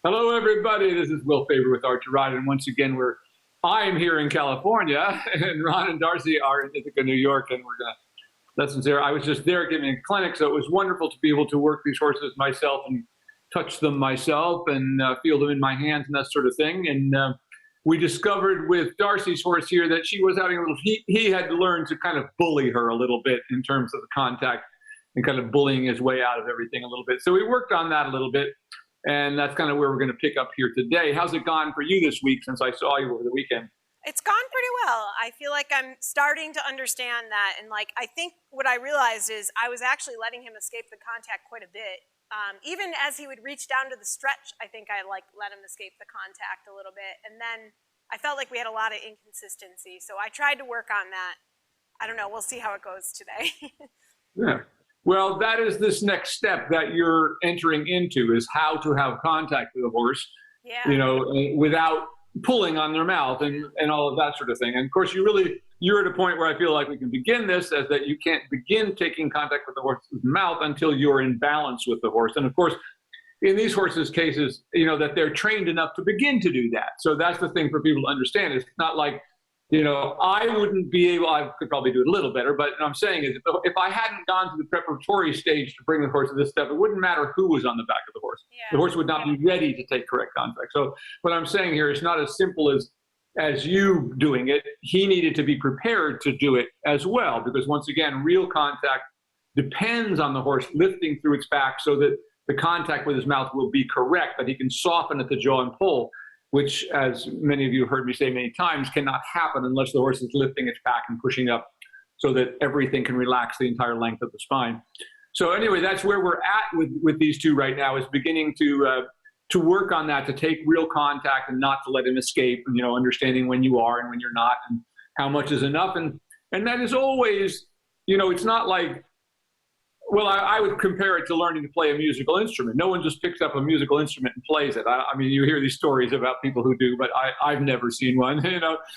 Hello, everybody. This is Will Faerber with Art2Ride, and once again, I'm here in California, and Ron and Darcy are in Ithaca, New York, and we're going to lessons there. I was just there giving a clinic, so it was wonderful to be able to work these horses myself and touch them myself and feel them in my hands and that sort of thing. And we discovered with Darcy's horse here that she was having a little. He had learned to kind of bully her a little bit in terms of the contact and kind of bullying his way out of everything a little bit. So we worked on that a little bit. And that's kind of where we're going to pick up here today. How's it gone for you this week since I saw you over the weekend? It's gone pretty well. I feel like I'm starting to understand that. And I think what I realized is I was actually letting him escape the contact quite a bit. Even as he would reach down to the stretch, I think I let him escape the contact a little bit. And then I felt like we had a lot of inconsistency. So I tried to work on that. I don't know. We'll see how it goes today. Yeah. Well, that is this next step that you're entering into, is how to have contact with a horse, without pulling on their mouth and all of that sort of thing. And of course, you're at a point where I feel like we can begin this, as that you can't begin taking contact with the horse's mouth until you're in balance with the horse. And of course, in these horses' cases, that they're trained enough to begin to do that. So that's the thing for people to understand. It's not like, I wouldn't be able, I could probably do it a little better, but what I'm saying is if I hadn't gone to the preparatory stage to bring the horse to this step, it wouldn't matter who was on the back of the horse. Yeah. The horse would not be ready to take correct contact. So what I'm saying here is not as simple as you doing it. He needed to be prepared to do it as well, because once again, real contact depends on the horse lifting through its back so that the contact with his mouth will be correct, that he can soften at the jaw and pull, which, as many of you have heard me say many times, cannot happen unless the horse is lifting its back and pushing up so that everything can relax the entire length of the spine. So anyway, that's where we're at with these two right now, is beginning to work on that, to take real contact and not to let him escape, understanding when you are and when you're not and how much is enough. And that is always, it's not like, well, I would compare it to learning to play a musical instrument. No one just picks up a musical instrument and plays it. I mean, you hear these stories about people who do, but I've never seen one,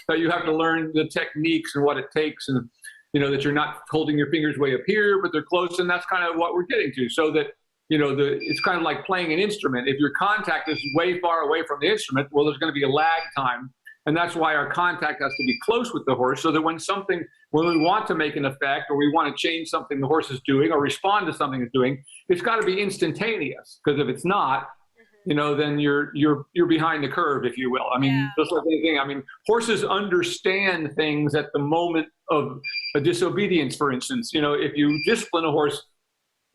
that you have to learn the techniques and what it takes, and, that you're not holding your fingers way up here, but they're close. And that's kind of what we're getting to. So that, it's kind of like playing an instrument. If your contact is way far away from the instrument, well, there's going to be a lag time. And that's why our contact has to be close with the horse, so that when we want to make an effect, or we want to change something the horse is doing, or respond to something it's doing, it's got to be instantaneous. Because if it's not, then you're behind the curve, if you will. I mean, just like anything. I mean, horses understand things at the moment of a disobedience, for instance. If you discipline a horse,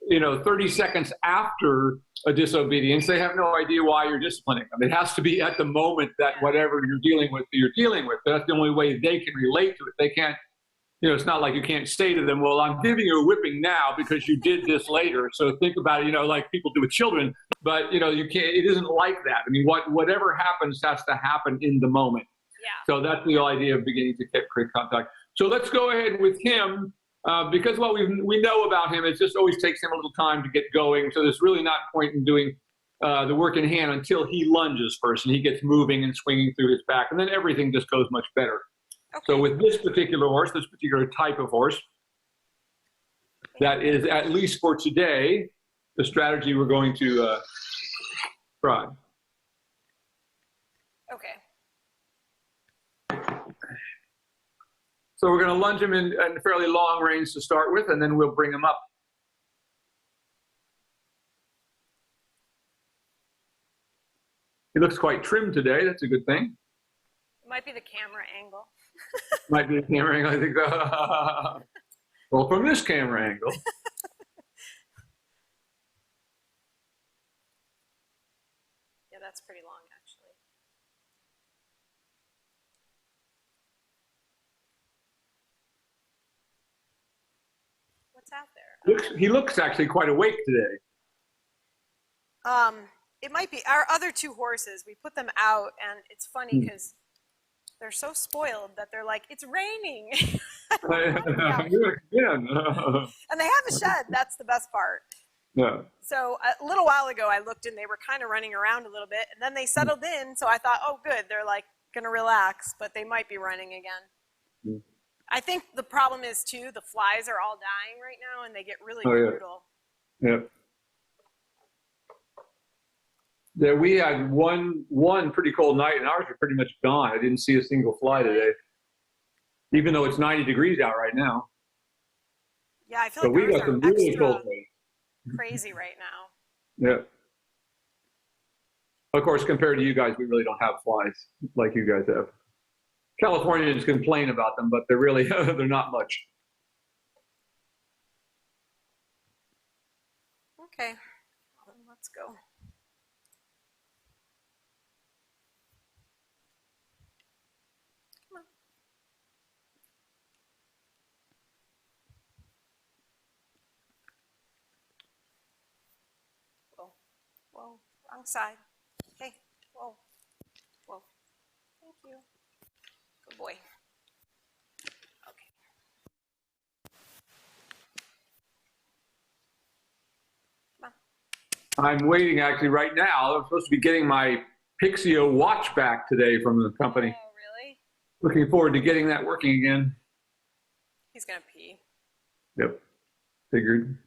30 seconds after a disobedience, they have no idea why you're disciplining them. It has to be at the moment that whatever you're dealing with. That's the only way they can relate to it. They can't, it's not like you can't say to them, well, I'm giving you a whipping now because you did this later. So think about it, like people do with children, but you can't, it isn't like that. I mean, whatever happens has to happen in the moment. Yeah. So that's the idea of beginning to get quick contact. So let's go ahead with him. Because what we know about him, it just always takes him a little time to get going. So there's really not point in doing the work in hand until he lunges first and he gets moving and swinging through his back. And then everything just goes much better. Okay. So with this particular horse, this particular type of horse, that is, at least for today, the strategy we're going to try. Okay. So we're going to lunge him in fairly long range to start with, and then we'll bring him up. He looks quite trim today. That's a good thing. It might be the camera angle. Might be the camera angle, I think. Well, from this camera angle. Yeah, that's pretty long, actually. What's out there? He looks actually quite awake today. It might be our other two horses. We put them out, and it's funny because they're so spoiled that they're like, it's raining. And they have a shed. That's the best part. Yeah. So a little while ago, I looked and they were kind of running around a little bit, and then they settled in. So I thought, oh, good. They're like going to relax, but they might be running again. I think the problem is, too, the flies are all dying right now, and they get really brutal. Yeah. There we had one pretty cold night, and ours were pretty much gone. I didn't see a single fly today, even though it's 90 degrees out right now. Yeah, I feel So like we ours got are some really cold extra days. crazy right now. Yeah. Of course, compared to you guys, we really don't have flies like you guys have. Californians complain about them, but they're really they're not much. Okay, well, let's go. Come on. Whoa, whoa, wrong side. Hey, whoa, whoa. Thank you. Good boy. Okay. Come on. I'm waiting actually right now. I'm supposed to be getting my Pixio watch back today from the company. Oh, really? Looking forward to getting that working again. He's gonna pee. Yep, figured.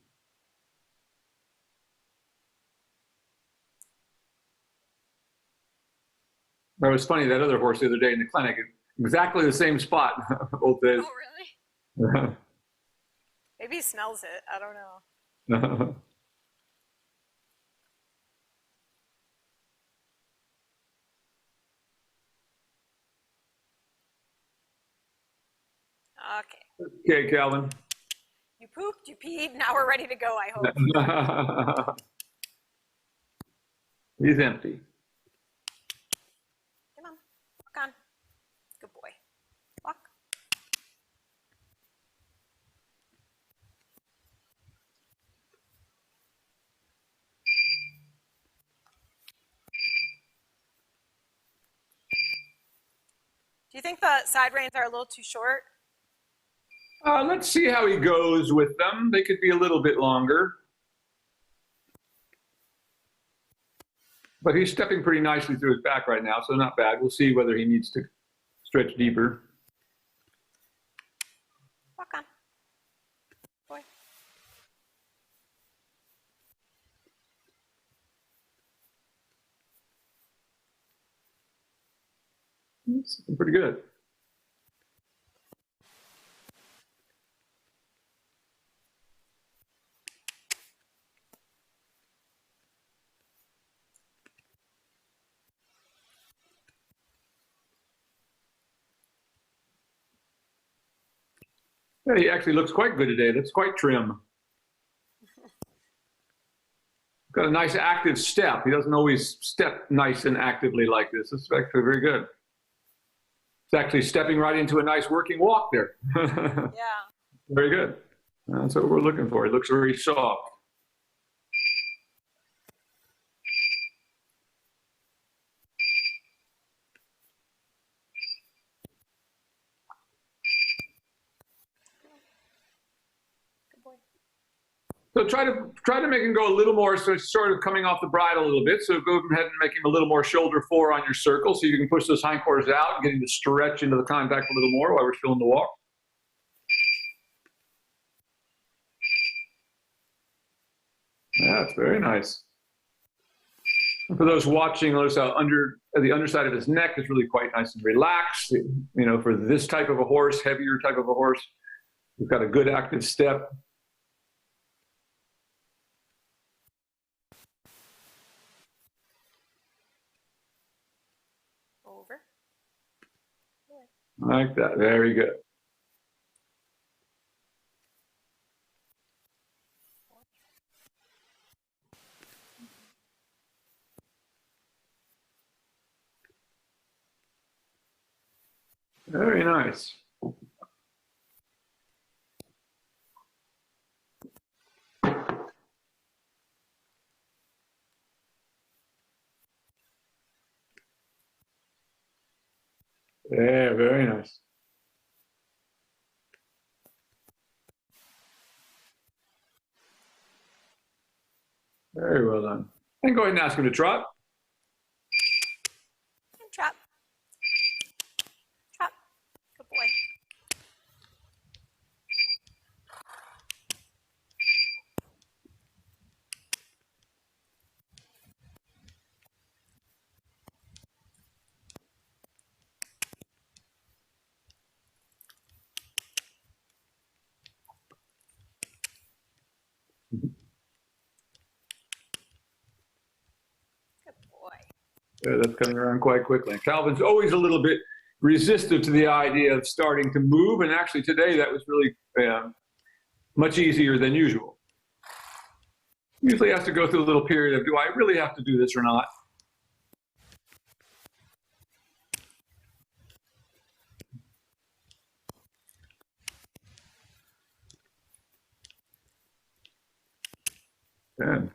That was funny, that other horse the other day in the clinic, exactly the same spot both days. Oh, really? Maybe he smells it. I don't know. Okay. Okay, Calvin. You pooped, you peed, now we're ready to go, I hope. He's empty. Come on, walk on. Good boy. Walk. Do you think the side reins are a little too short? Let's see how he goes with them. They could be a little bit longer. But he's stepping pretty nicely through his back right now, so not bad. We'll see whether he needs to stretch deeper. Walk on. Boy. It's pretty good. Yeah, he actually looks quite good today. Looks quite trim. Got a nice active step. He doesn't always step nice and actively like this. It's actually very good. It's actually stepping right into a nice working walk there. Yeah. Very good. That's what we're looking for. It looks very soft. Good boy. So try to make him go a little more, so it's sort of coming off the bridle a little bit. So go ahead and make him a little more shoulder fore on your circle, so you can push those hindquarters out and get him to stretch into the contact a little more while we're still in the walk. Yeah, it's very nice. And for those watching, notice how the underside of his neck is really quite nice and relaxed. You know, for this type of a horse, heavier type of a horse, we've got a good active step. Over. Like that. Very good. Very nice. Yeah, very nice. Very well done. And go ahead and ask him to trot. And trap. Trap. Good boy. Yeah, that's coming around quite quickly. Calvin's always a little bit resistant to the idea of starting to move, and actually today that was really much easier than usual. Usually has to go through a little period of, do I really have to do this or not? Good.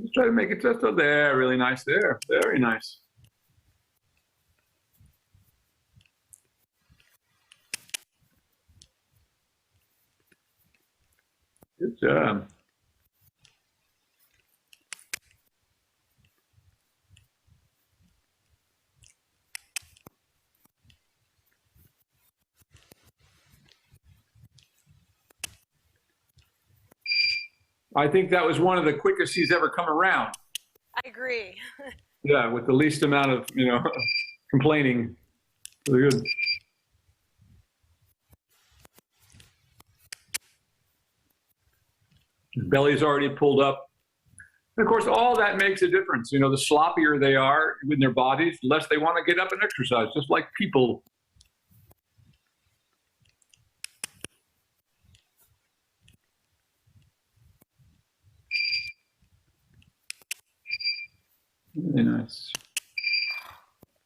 Just try to make it just there, really nice there, very nice. Good job. I think that was one of the quickest he's ever come around. I agree. Yeah, with the least amount of, complaining. Really good. His belly's already pulled up. And of course, all that makes a difference. The sloppier they are in their bodies, the less they want to get up and exercise, just like people. Really nice.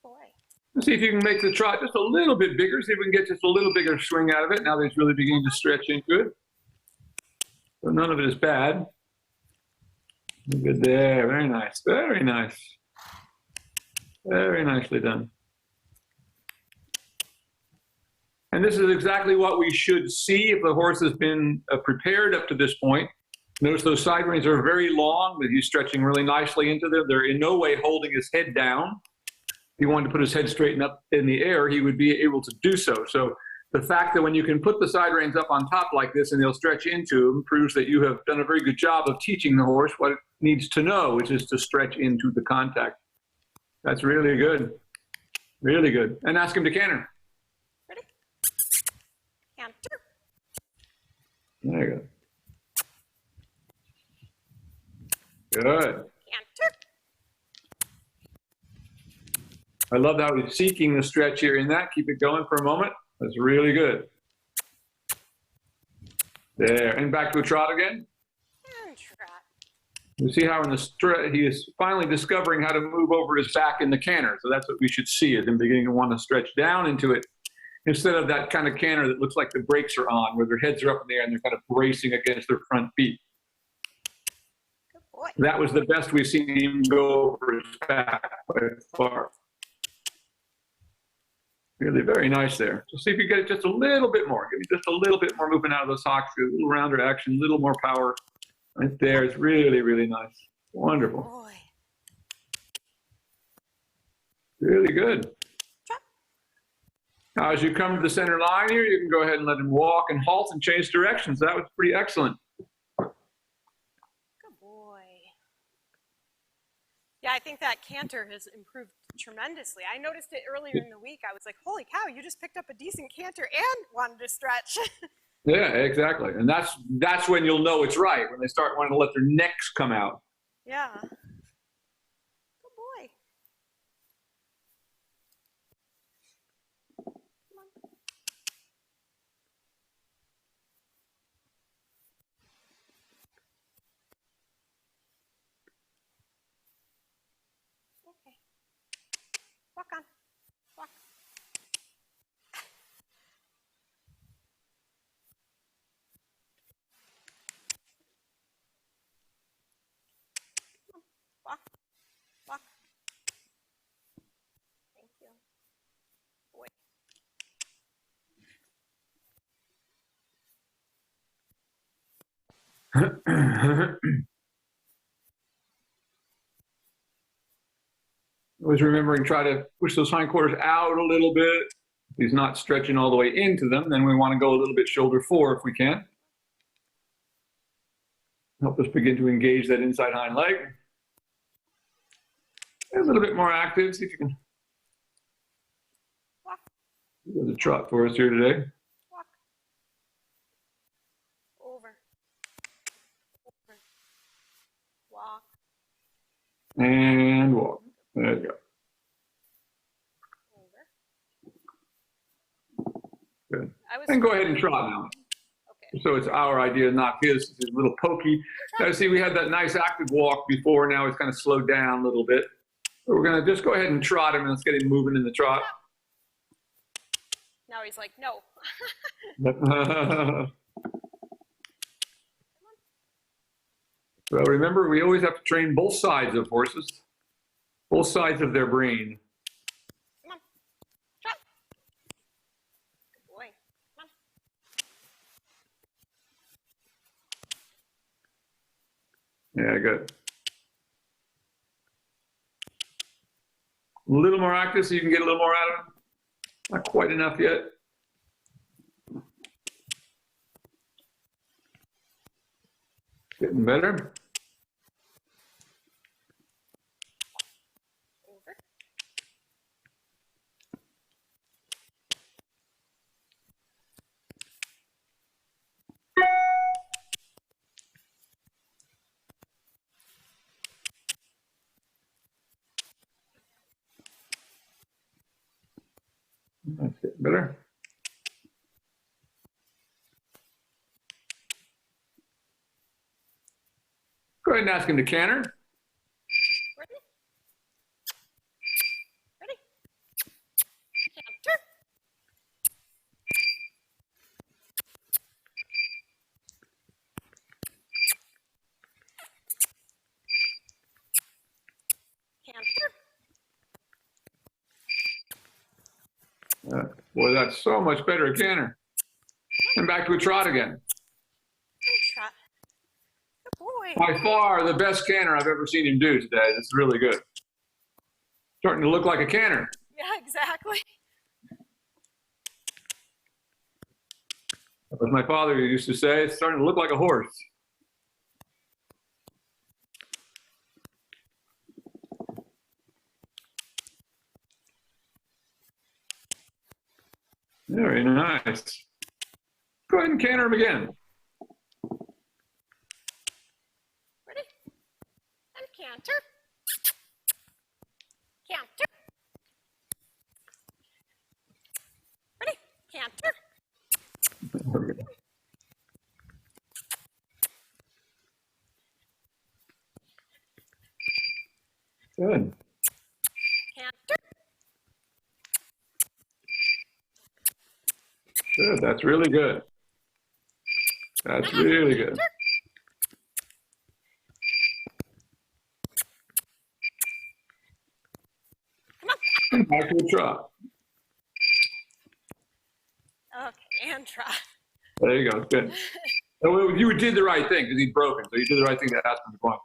Boy. Let's see if you can make the trot just a little bit bigger. See if we can get just a little bigger swing out of it. Now that it's really beginning to stretch into it. So none of it is bad. Good there. Very nice. Very nice. Very nicely done. And this is exactly what we should see if the horse has been prepared up to this point. Notice those side reins are very long, but he's stretching really nicely into them. They're in no way holding his head down. If he wanted to put his head straight up in the air, he would be able to do so. So the fact that when you can put the side reins up on top like this and they'll stretch into them proves that you have done a very good job of teaching the horse what it needs to know, which is to stretch into the contact. That's really good. Really good. And ask him to canter. Ready? Canter. There you go. Good. Canter. I love how he's seeking the stretch here in that. Keep it going for a moment. That's really good. There. And back to a trot again. And trot. You see how in the he is finally discovering how to move over his back in the canter. So that's what we should see, is him beginning to want to stretch down into it instead of that kind of canter that looks like the brakes are on, where their heads are up in the air and they're kind of bracing against their front feet. Good boy. That was the best we've seen him go over his back by far. Really very nice there. So see if you get it just a little bit more. Give me just a little bit more movement out of those hocks, a little rounder action, a little more power. Right there. It's really, really nice. Wonderful. Boy. Really good. Now, as you come to the center line here, you can go ahead and let him walk and halt and change directions. That was pretty excellent. Good boy. Yeah, I think that canter has improved tremendously. I noticed it earlier in the week. I was like, holy cow, you just picked up a decent canter and wanted to stretch. Yeah, exactly. And that's when you'll know it's right, when they start wanting to let their necks come out. Yeah. Good boy. Come on. Okay. Walk on. Walk. Walk. Walk. Thank you. Boy. Always remembering, try to push those hindquarters out a little bit. If he's not stretching all the way into them, then we want to go a little bit shoulder forward if we can. Help us begin to engage that inside hind leg. A little bit more active. See if you can do the trot for us here today. Walk. Over. Over. Walk. And walk. There you go. Good. And go ahead and trot now. Okay. So it's our idea, not his. It's a little pokey. Now, see, we had that nice active walk before. Now it's kind of slowed down a little bit. So we're going to just go ahead and trot him, and let's get him moving in the trot. Now he's like, no. Well, remember, we always have to train both sides of horses, both sides of their brain. Come on. Trot. Good boy. Come on. Yeah, good. A little more active so you can get a little more out of him. Not quite enough yet. Getting better. Over. That's getting better. Go ahead and ask him to canter. Ready? Ready? Canter. Canter. Boy, that's so much better, canter. And back to a trot again. Trot. Good boy. By far the best canter I've ever seen him do today. This is really good. Starting to look like a canter. Yeah, exactly. As my father used to say, it's starting to look like a horse. Very nice. Go ahead and canter him again. Ready? And canter. Canter. Ready? Canter. Good. Canter. Good. That's really good. That's really good. Come on. And back to a trot. Okay, and trot. There you go. Good. So you did the right thing because he's broken. So you did the right thing to ask him to point.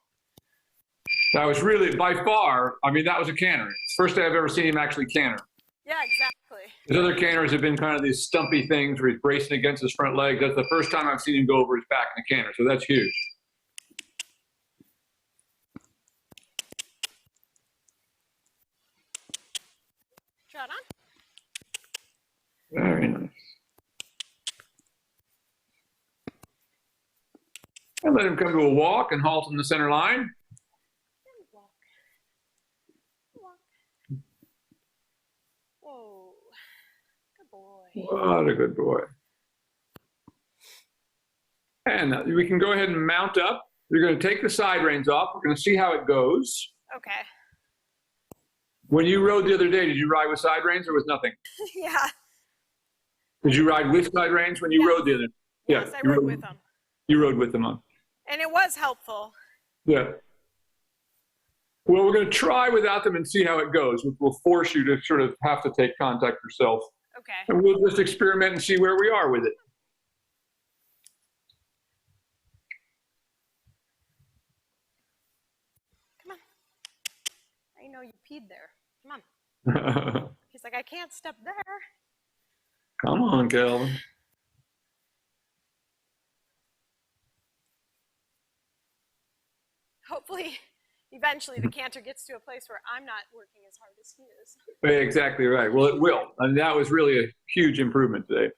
That was really, by far, I mean, that was a canter. First day I've ever seen him actually canter. Yeah, exactly. His other canters have been kind of these stumpy things where he's bracing against his front leg. That's the first time I've seen him go over his back in a canter, so that's huge. Trot on. Very nice. And let him come to a walk and halt in the center line. Walk. Walk. Whoa. Good boy. What a good boy. And we can go ahead and mount up. You're going to take the side reins off. We're going to see how it goes. Okay. When you rode the other day, did you ride with side reins or with nothing? Yeah. Did you ride with side reins when you rode the other day? Yes, I rode with them. You rode with them on. And it was helpful. Yeah. Well, we're going to try without them and see how it goes, which will force you to sort of have to take contact yourself. Okay. And we'll just experiment and see where we are with it. Come on. I know you peed there. Come on. He's like, I can't step there. Come on, Calvin. Hopefully, eventually the canter gets to a place where I'm not working as hard as he is. Exactly right. Well, it will. And that was really a huge improvement today.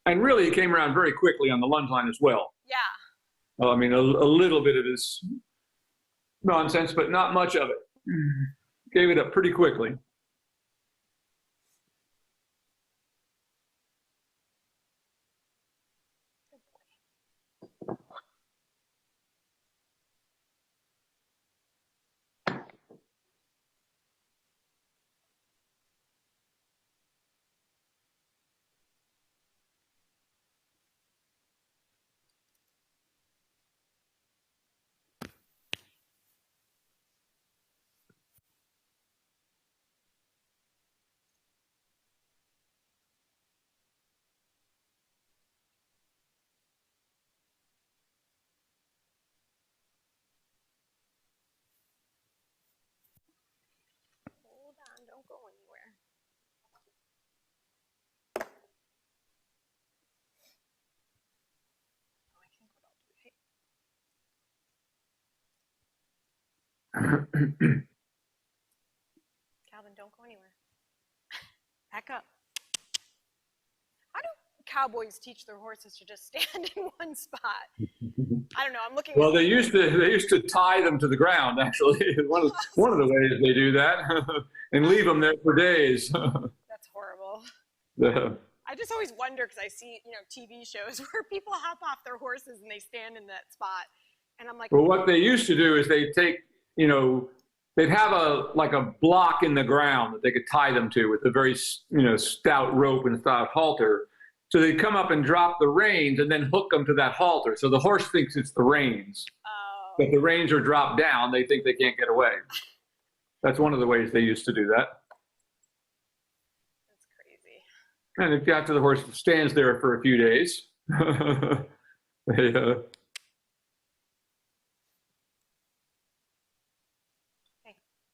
And really, he came around very quickly on the lunge line as well. Yeah. I mean, a little bit of his nonsense, but not much of it. Gave it up pretty quickly. Hold on, don't go anywhere. Oh, I think what I'll do. Hey. Calvin, don't go anywhere. Back up. How do cowboys teach their horses to just stand in one spot? I don't know. I'm looking. Well, they used to tie them to the ground. Actually, one of the ways they do that, and leave them there for days. That's horrible. Yeah. I just always wonder because I see TV shows where people hop off their horses and they stand in that spot, and I'm like. Well, what they used to do is they take they'd have a block in the ground that they could tie them to with a very stout rope and stout halter. So they'd come up and drop the reins and then hook them to that halter. So the horse thinks it's the reins. Oh. But the reins are dropped down. They think they can't get away. That's one of the ways they used to do that. That's crazy. And if after the horse stands there for a few days,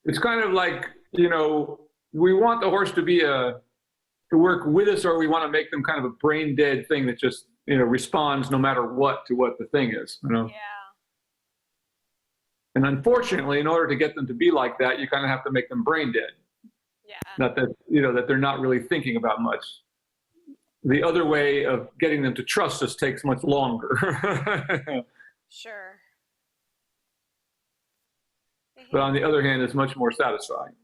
it's kind of like, we want the horse to work with us, or we want to make them kind of a brain dead thing that just, responds no matter what to what the thing is, Yeah. And unfortunately, in order to get them to be like that, you kind of have to make them brain dead. Yeah. Not that, that they're not really thinking about much. The other way of getting them to trust us takes much longer. Sure. But on the other hand, it's much more satisfying.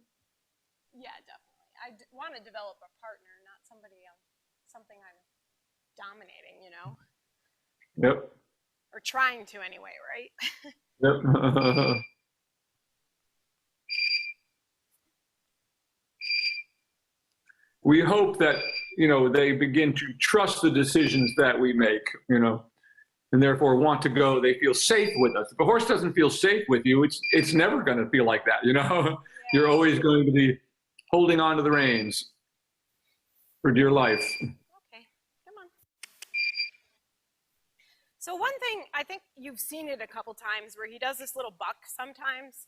Yeah, definitely. I want to develop a partner, not something I'm dominating, Yep. Or trying to anyway, right? Yep. We hope that, they begin to trust the decisions that we make, and therefore want to go, they feel safe with us. If a horse doesn't feel safe with you, it's never going to feel like that, Yeah. You're always going to be holding on to the reins for dear life. Okay, come on. So one thing, I think you've seen it a couple times where he does this little buck sometimes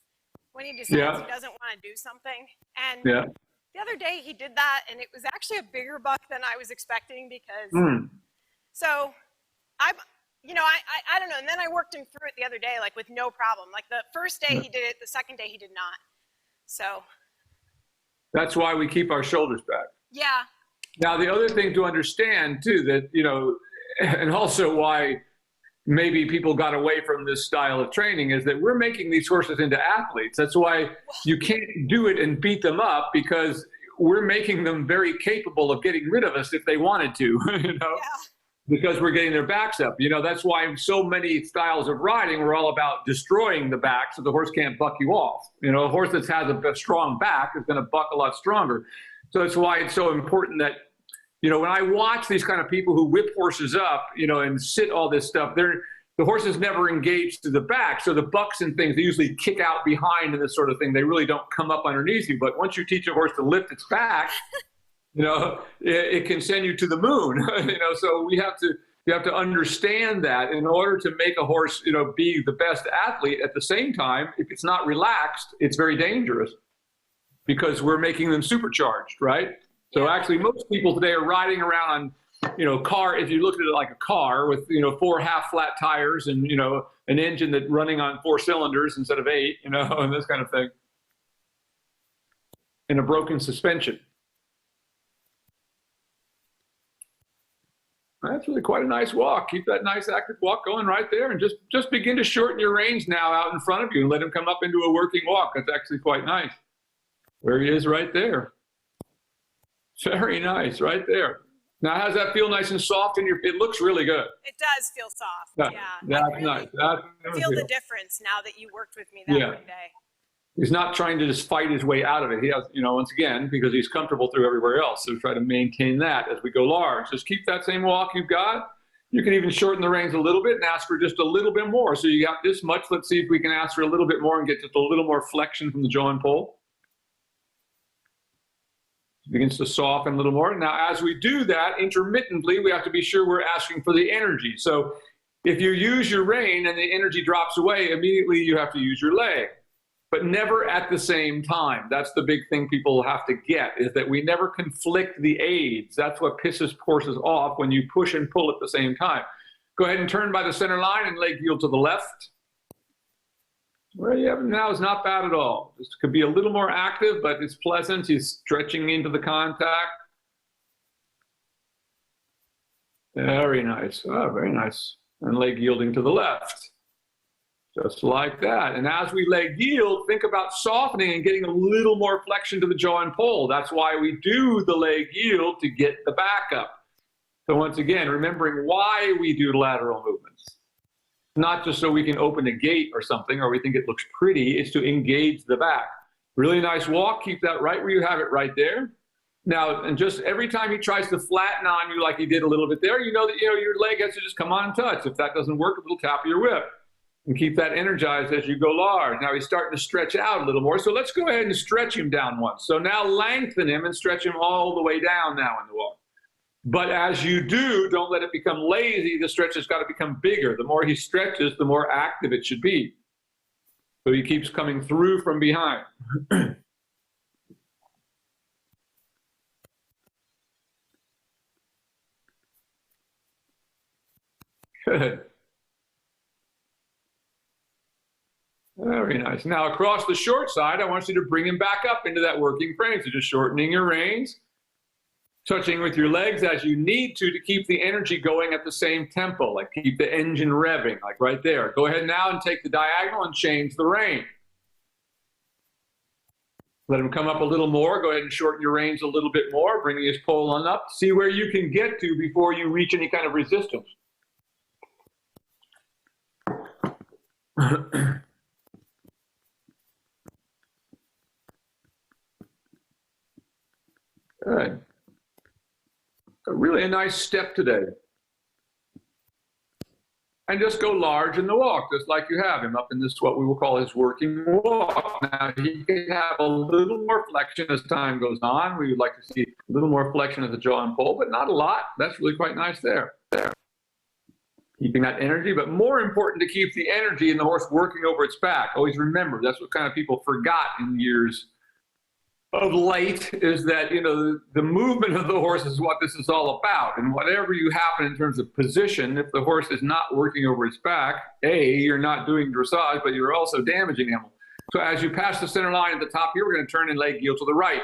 when he decides he doesn't want to do something. And the other day he did that, and it was actually a bigger buck than I was expecting because, so I don't know. And then I worked him through it the other day, like with no problem. Like the first day he did it, the second day he did not. So. That's why we keep our shoulders back. Yeah. Now, the other thing to understand too, that, and also why maybe people got away from this style of training is that we're making these horses into athletes. That's why you can't do it and beat them up, because we're making them very capable of getting rid of us if they wanted to, because we're getting their backs up. That's why so many styles of riding were all about destroying the back so the horse can't buck you off. A horse that has a strong back is going to buck a lot stronger. So that's why it's so important that, when I watch these kind of people who whip horses up, and sit all this stuff, the horses never engage to the back. So the bucks and things, they usually kick out behind and this sort of thing. They really don't come up underneath you. But once you teach a horse to lift its back, it can send you to the moon. So you have to understand that in order to make a horse, be the best athlete. At the same time, if it's not relaxed, it's very dangerous because we're making them supercharged, right? So actually, most people today are riding around on, car. If you look at it like a car with, 4 half-flat tires and, an engine that's running on 4 cylinders instead of 8, and this kind of thing, and a broken suspension. That's really quite a nice walk. Keep that nice active walk going right there, and just begin to shorten your range now out in front of you and let him come up into a working walk. That's actually quite nice. There he is right there. Very nice, right there. Now, how's that feel? Nice and soft, and it looks really good. It does feel soft. Yeah, that's really nice. That's feel the difference now that you worked with me that one day. He's not trying to just fight his way out of it. He has, once again, because he's comfortable through everywhere else. So try to maintain that as we go large. Just keep that same walk you've got. You can even shorten the reins a little bit and ask for just a little bit more. So you got this much. Let's see if we can ask for a little bit more and get just a little more flexion from the jaw and pole. It begins to soften a little more. Now, as we do that, intermittently, we have to be sure we're asking for the energy. So if you use your rein and the energy drops away, immediately you have to use your leg. But never at the same time. That's the big thing people have to get, is that we never conflict the aids. That's what pisses horses off, when you push and pull at the same time. Go ahead and turn by the center line and leg yield to the left. Where you have him now is not bad at all. This could be a little more active, but it's pleasant. He's stretching into the contact. Very nice. Oh, very nice. And leg yielding to the left. Just like that. And as we leg yield, think about softening and getting a little more flexion to the jaw and pole. That's why we do the leg yield, to get the back up. So once again, remembering why we do lateral movements. Not just so we can open a gate or something, or we think it looks pretty. It's to engage the back. Really nice walk. Keep that right where you have it, right there. Now, and just every time he tries to flatten on you like he did a little bit there, you know that your leg has to just come on and touch. If that doesn't work, a little tap of your whip. And keep that energized as you go large. Now he's starting to stretch out a little more. So let's go ahead and stretch him down once. So now lengthen him and stretch him all the way down now in the walk. But as you do, don't let it become lazy. The stretch has got to become bigger. The more he stretches, the more active it should be. So he keeps coming through from behind. Good. Very nice. Now across the short side, I want you to bring him back up into that working frame. So just shortening your reins, touching with your legs as you need to keep the energy going at the same tempo, like keep the engine revving, like right there. Go ahead now and take the diagonal and change the rein. Let him come up a little more. Go ahead and shorten your reins a little bit more, bringing his pole on up. See where you can get to before you reach any kind of resistance. Good. Really a nice step today. And just go large in the walk, just like you have him up in this, what we will call his working walk. Now, he can have a little more flexion as time goes on. We would like to see a little more flexion of the jaw and pole, but not a lot. That's really quite nice there. Keeping that energy, but more important to keep the energy in the horse working over its back. Always remember, that's what kind of people forgot in years of late, is that, the movement of the horse is what this is all about. And whatever you happen in terms of position, if the horse is not working over its back, you're not doing dressage, but you're also damaging him. So as you pass the center line at the top here, we're going to turn and leg yield to the right.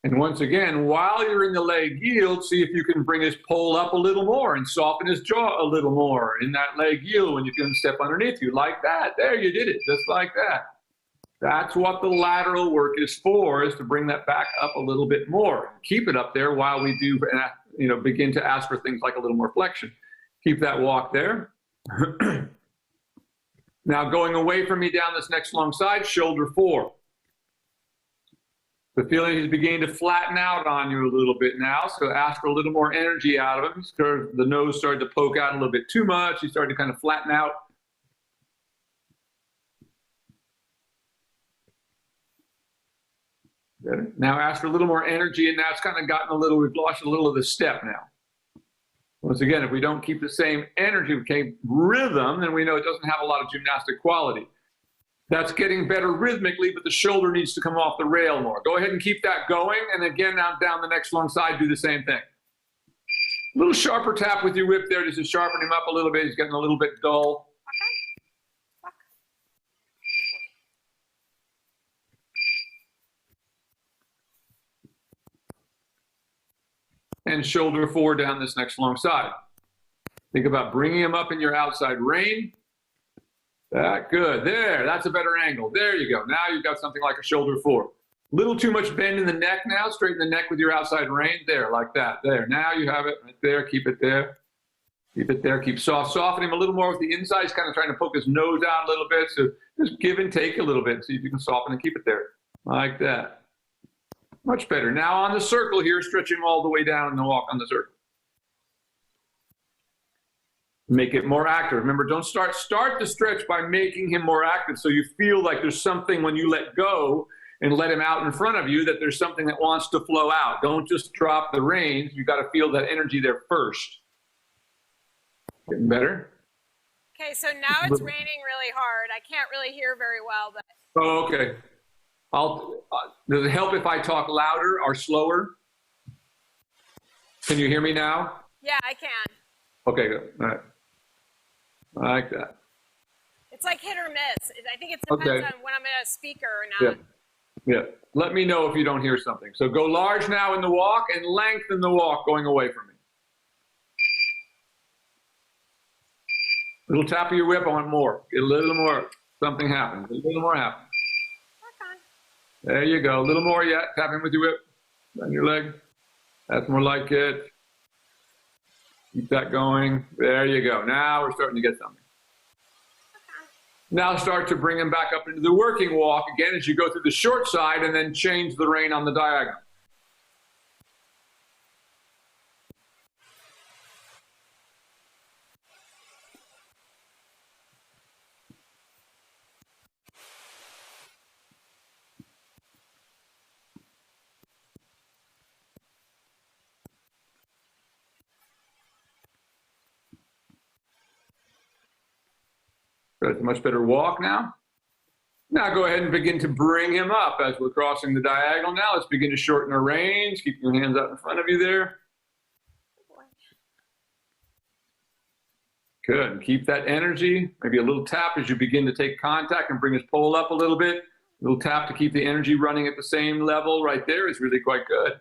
And once again, while you're in the leg yield, see if you can bring his pole up a little more and soften his jaw a little more in that leg yield when you can step underneath you like that. There, you did it, just like that. That's what the lateral work is for, is to bring that back up a little bit more. Keep it up there while we do, begin to ask for things like a little more flexion. Keep that walk there. Now going away from me down this next long side, shoulder 4. The feeling he's beginning to flatten out on you a little bit now, so ask for a little more energy out of him. The nose started to poke out a little bit too much. He started to kind of flatten out. Good. Now ask for a little more energy, and that's kind of we've lost a little of the step now. Once again, if we don't keep the same energy, rhythm, then we know it doesn't have a lot of gymnastic quality. That's getting better rhythmically, but the shoulder needs to come off the rail more. Go ahead and keep that going. And again, now down the next long side, do the same thing. A little sharper tap with your whip there just to sharpen him up a little bit. He's getting a little bit dull. And shoulder forward down this next long side. Think about bringing him up in your outside rein. That, good. There, that's a better angle. There you go. Now you've got something like a shoulder forward. Little too much bend in the neck now. Straighten the neck with your outside rein. There, like that. There. Now you have it right there. Keep it there. Keep it there. Keep soft. Soften him a little more with the inside. He's kind of trying to poke his nose out a little bit. So just give and take a little bit and see if you can soften and keep it there. Like that. Much better. Now on the circle here, stretching all the way down in the walk on the circle. Make it more active. Remember, don't start the stretch by making him more active so you feel like there's something when you let go and let him out in front of you that there's something that wants to flow out. Don't just drop the reins. You've got to feel that energy there first. Getting better? Okay, so now it's raining really hard. I can't really hear very well, but... Oh, okay. Does it help if I talk louder or slower? Can you hear me now? Yeah, I can. Okay, good. All right. I like that. It's like hit or miss. I think it depends on when I'm in a speaker or not. Yeah. Let me know if you don't hear something. So go large now in the walk and lengthen the walk going away from me. Little tap of your whip, I want more. Get a little more. Something happens. A little more happens. There you go. A little more yet. Tap in with your whip. On your leg. That's more like it. Keep that going. There you go. Now we're starting to get something. Now start to bring him back up into the working walk again as you go through the short side and then change the rein on the diagonal. That's a much better walk now. Now go ahead and begin to bring him up as we're crossing the diagonal now. Let's begin to shorten our reins. Keep your hands out in front of you there. Good. Keep that energy. Maybe a little tap as you begin to take contact and bring his pole up a little bit. A little tap to keep the energy running at the same level right there is really quite good.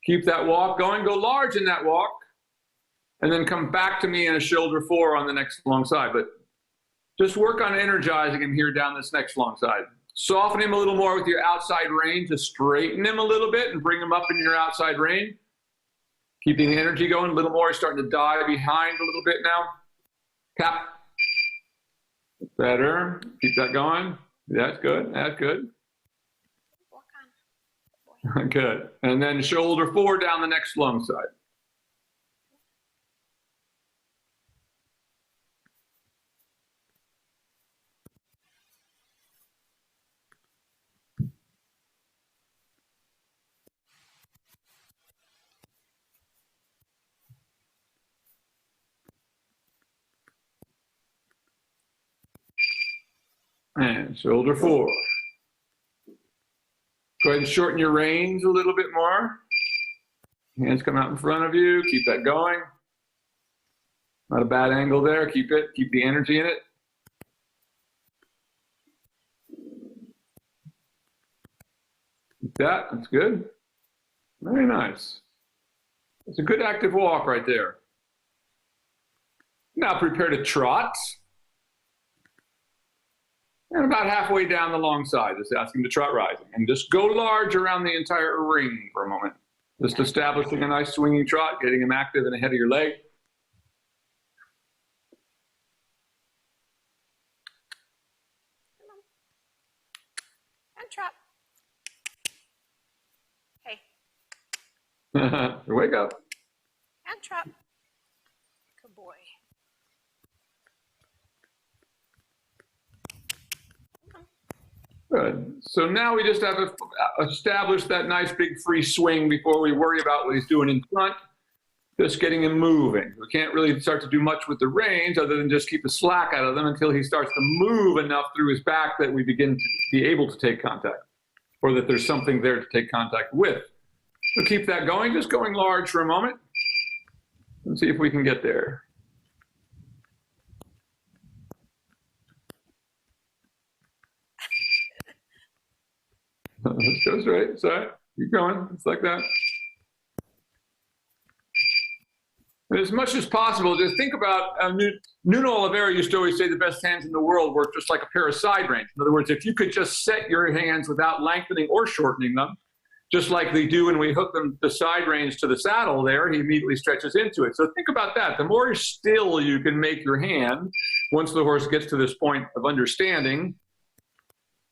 Keep that walk going. Go large in that walk. And then come back to me in a shoulder four on the next long side. But just work on energizing him here down this next long side. Soften him a little more with your outside rein to straighten him a little bit and bring him up in your outside rein. Keeping the energy going a little more. He's starting to die behind a little bit now. Tap. Better. Keep that going. That's good. That's good. Good. And then shoulder forward down the next long side. And shoulder forward. Go ahead and shorten your reins a little bit more. Hands come out in front of you. Keep that going. Not a bad angle there. Keep it. Keep the energy in it. Keep that. That's good. Very nice. It's a good active walk right there. Now prepare to trot. And about halfway down the long side, just ask him to trot rising. And just go large around the entire ring for a moment. Just establishing a nice swinging trot, getting him active and ahead of your leg. And trot. Hey. Wake up. And trot. Good boy. Good. So now we just have to establish that nice big free swing before we worry about what he's doing in front. Just getting him moving. We can't really start to do much with the reins other than just keep the slack out of them until he starts to move enough through his back that we begin to be able to take contact, or that there's something there to take contact with. So keep that going, just going large for a moment, and see if we can get there. This goes right, so keep going, it's like that. And as much as possible, just think about, Nuno Oliveira used to always say the best hands in the world work just like a pair of side reins. In other words, if you could just set your hands without lengthening or shortening them, just like they do when we hook them, the side reins to the saddle there, he immediately stretches into it. So think about that. The more still you can make your hand, once the horse gets to this point of understanding,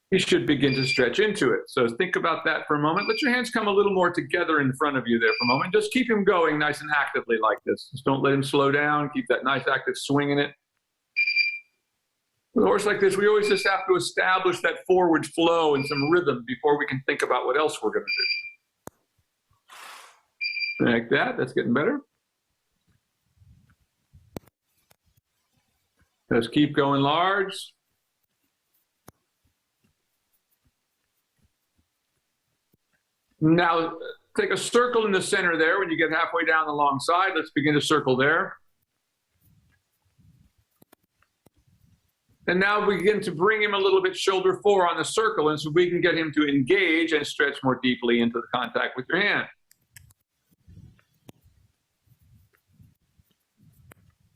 he should begin to stretch into it. So think about that for a moment. Let your hands come a little more together in front of you there for a moment. Just keep him going nice and actively like this. Just don't let him slow down. Keep that nice active swing in it. With a horse like this, we always just have to establish that forward flow and some rhythm before we can think about what else we're going to do. Like that. That's getting better. Just keep going large. Now, take a circle in the center there. When you get halfway down the long side, let's begin to circle there. And now we begin to bring him a little bit shoulder forward on the circle, and so we can get him to engage and stretch more deeply into the contact with your hand.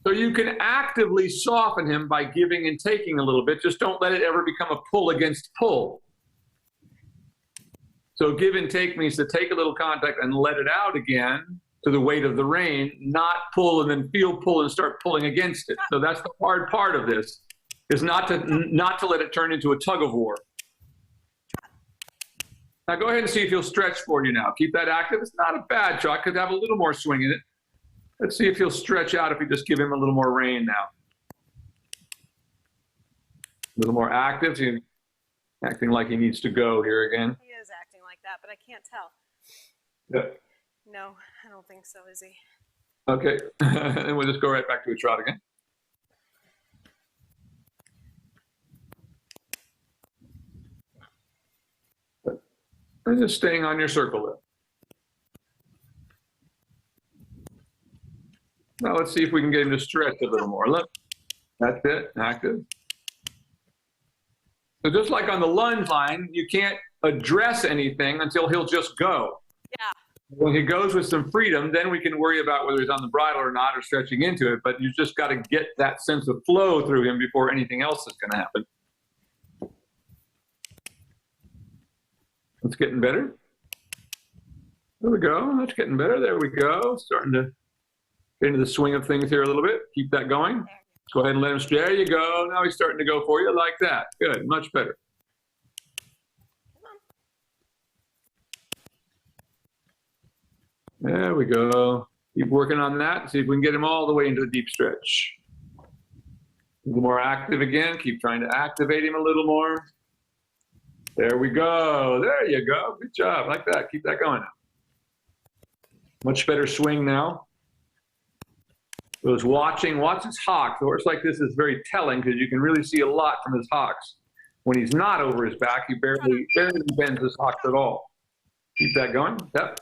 So you can actively soften him by giving and taking a little bit. Just don't let it ever become a pull against pull. So give and take means to take a little contact and let it out again to the weight of the rein, not pull and then feel pull and start pulling against it. So that's the hard part of this, is not to let it turn into a tug of war. Now go ahead and see if he'll stretch for you now. Keep that active. It's not a bad shot. Could have a little more swing in it. Let's see if he'll stretch out if we just give him a little more rein now. A little more active. He's acting like he needs to go here again. He is acting like that, but I can't tell. Yeah. No, I don't think so, is he? Okay, and we'll just go right back to a trot again. And just staying on your circle there. Now let's see if we can get him to stretch a little more. Look, that's it, active. So just like on the lunge line, you can't address anything until he'll just go. Yeah. When he goes with some freedom, then we can worry about whether he's on the bridle or not or stretching into it. But you just got to get that sense of flow through him before anything else is going to happen. It's getting better. There we go. That's getting better. There we go. Starting to get into the swing of things here a little bit. Keep that going. Go ahead and let him stretch. There you go. Now he's starting to go for you like that. Good. Much better. There we go. Keep working on that. See if we can get him all the way into the deep stretch. A little more active again. Keep trying to activate him a little more. There we go. There you go. Good job. Like that. Keep that going now. Much better swing now. Those watch his hocks. A horse like this is very telling because you can really see a lot from his hocks. When he's not over his back, he barely bends his hocks at all. Keep that going. Yep.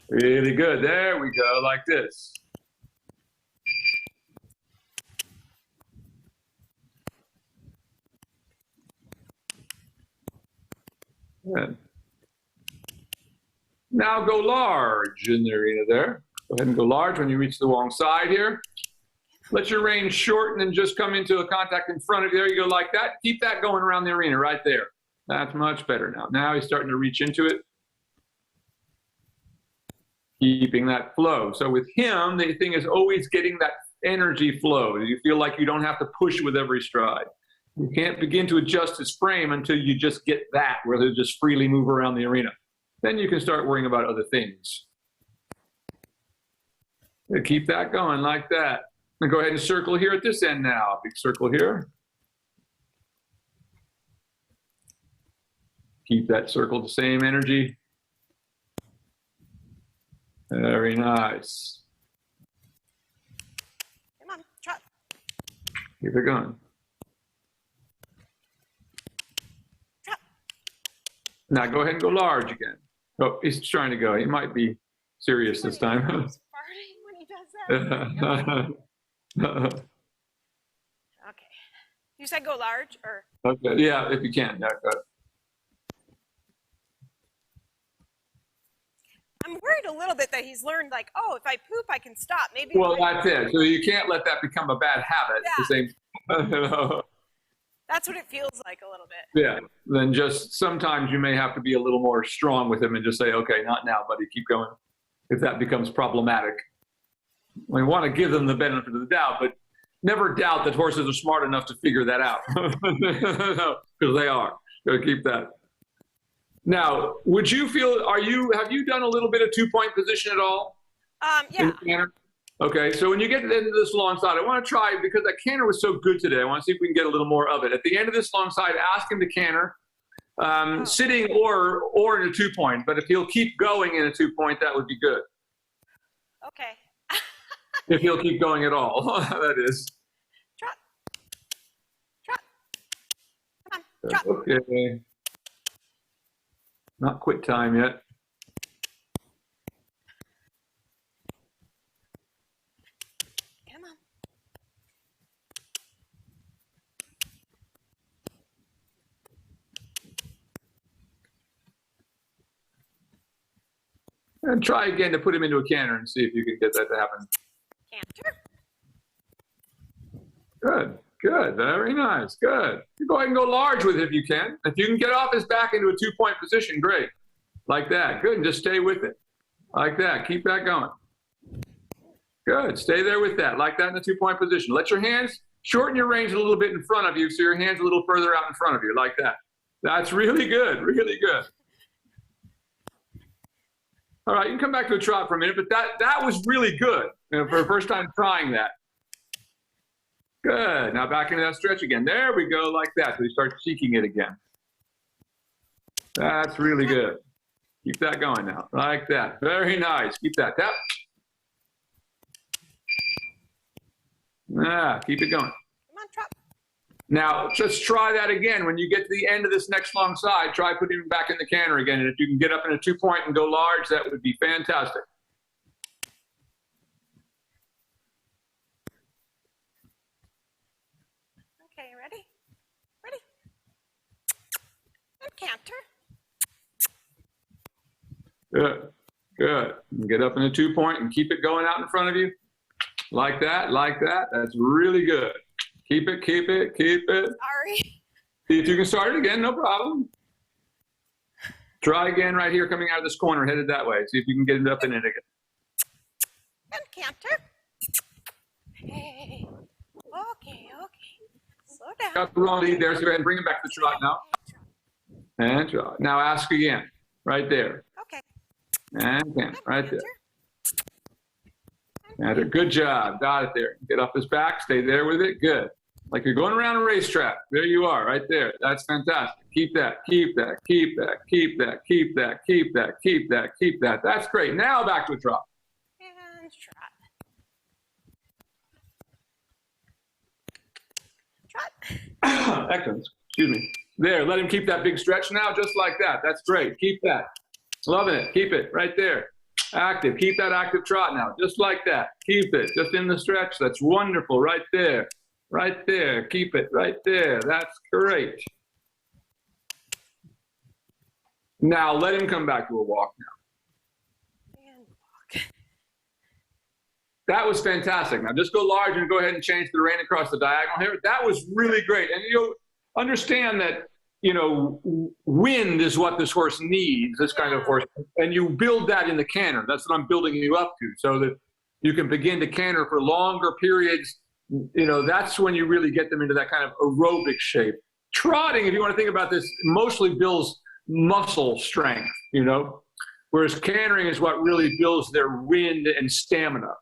Really good. There we go, like this. Good. Now go large in the arena there. Go ahead and go large when you reach the wrong side here. Let your rein shorten and just come into a contact in front of you. There you go, like that. Keep that going around the arena right there. That's much better now. Now he's starting to reach into it. Keeping that flow. So with him, the thing is always getting that energy flow. You feel like you don't have to push with every stride. You can't begin to adjust his frame until you just get that, where he'll just freely move around the arena. Then you can start worrying about other things. So keep that going like that. And go ahead and circle here at this end now. Big circle here. Keep that circle the same energy. Very nice. Come on, trot. Keep it going. Trot. Now go ahead and go large again. Oh, he's trying to go. He might be serious this time. He's farting when he does that. Okay. You said go large, or? Okay. Yeah, if you can. Yeah, go ahead. I'm worried a little bit that he's learned, like, oh, if I poop, I can stop. Maybe. Well, that's it. So you can't let that become a bad habit. Yeah. The same. You know? That's what it feels like a little bit. Yeah. Then just sometimes you may have to be a little more strong with him and just say, okay, not now, buddy, keep going. If that becomes problematic, we want to give them the benefit of the doubt, but never doubt that horses are smart enough to figure that out, because they are. So keep that. Now, would you feel, have you done a little bit of 2-point position at all? Yeah. Okay, so when you get into this long side, I want to try, because that canter was so good today, I want to see if we can get a little more of it. At the end of this long side, ask him to canter, sitting or in a 2-point, but if he'll keep going in a 2-point, that would be good. Okay. If he'll keep going at all, that is. Trot. Trot. Come on, trot. Okay. Not quit time yet. Come on. And try again to put him into a canter and see if you can get that to happen. Canter. Good, good, very nice, good. You go ahead and go large with it if you can. If you can get off his back into a 2-point position, great. Like that, good, and just stay with it. Like that, keep that going. Good, stay there with that, like that in the 2-point position. Let your hands, shorten your range a little bit in front of you so your hand's a little further out in front of you, like that. That's really good, really good. All right, you can come back to a trot for a minute, but that was really good, for the first time trying that. Good. Now back into that stretch again. There we go, like that. So you start seeking it again. That's really good. Keep that going now, like that. Very nice. Keep that. Tap. Keep it going. Come on, trot. Now just try that again. When you get to the end of this next long side, try putting him back in the canter again. And if you can get up in a 2-point and go large, that would be fantastic. Okay, ready? Ready? And canter. Good, good. And get up in a 2-point and keep it going out in front of you. Like that, like that. That's really good. Keep it, keep it, keep it. Sorry. See if you can start it again, no problem. Try again right here, coming out of this corner, headed that way. See if you can get it up in it again. And canter. Hey. Okay, okay. Slow down. Got the wrong lead there, so go ahead and bring him back to the trot now. And trot. Now ask again, right there. Okay. And canter, right there. Canter. Good job. Got it there. Get off his back. Stay there with it. Good. Like you're going around a racetrack. There you are, right there. That's fantastic. Keep that. Keep that. Keep that. Keep that. Keep that. Keep that. Keep that. Keep that. That's great. Now back to a trot. And trot. Trot. Excellent. Excuse me. There. Let him keep that big stretch now, just like that. That's great. Keep that. Loving it. Keep it right there. Active. Keep that active trot now, just like that. Keep it just in the stretch. That's wonderful. Right there. Right there. Keep it right there. That's great. Now let him come back to a walk now. And walk. That was fantastic. Now just go large and go ahead and change the rein across the diagonal here. That was really great. And you'll understand that, wind is what this horse needs, this kind of horse. And you build that in the canter. That's what I'm building you up to, so that you can begin to canter for longer periods. That's when you really get them into that kind of aerobic shape. Trotting, if you want to think about this, mostly builds muscle strength, whereas cantering is what really builds their wind and stamina.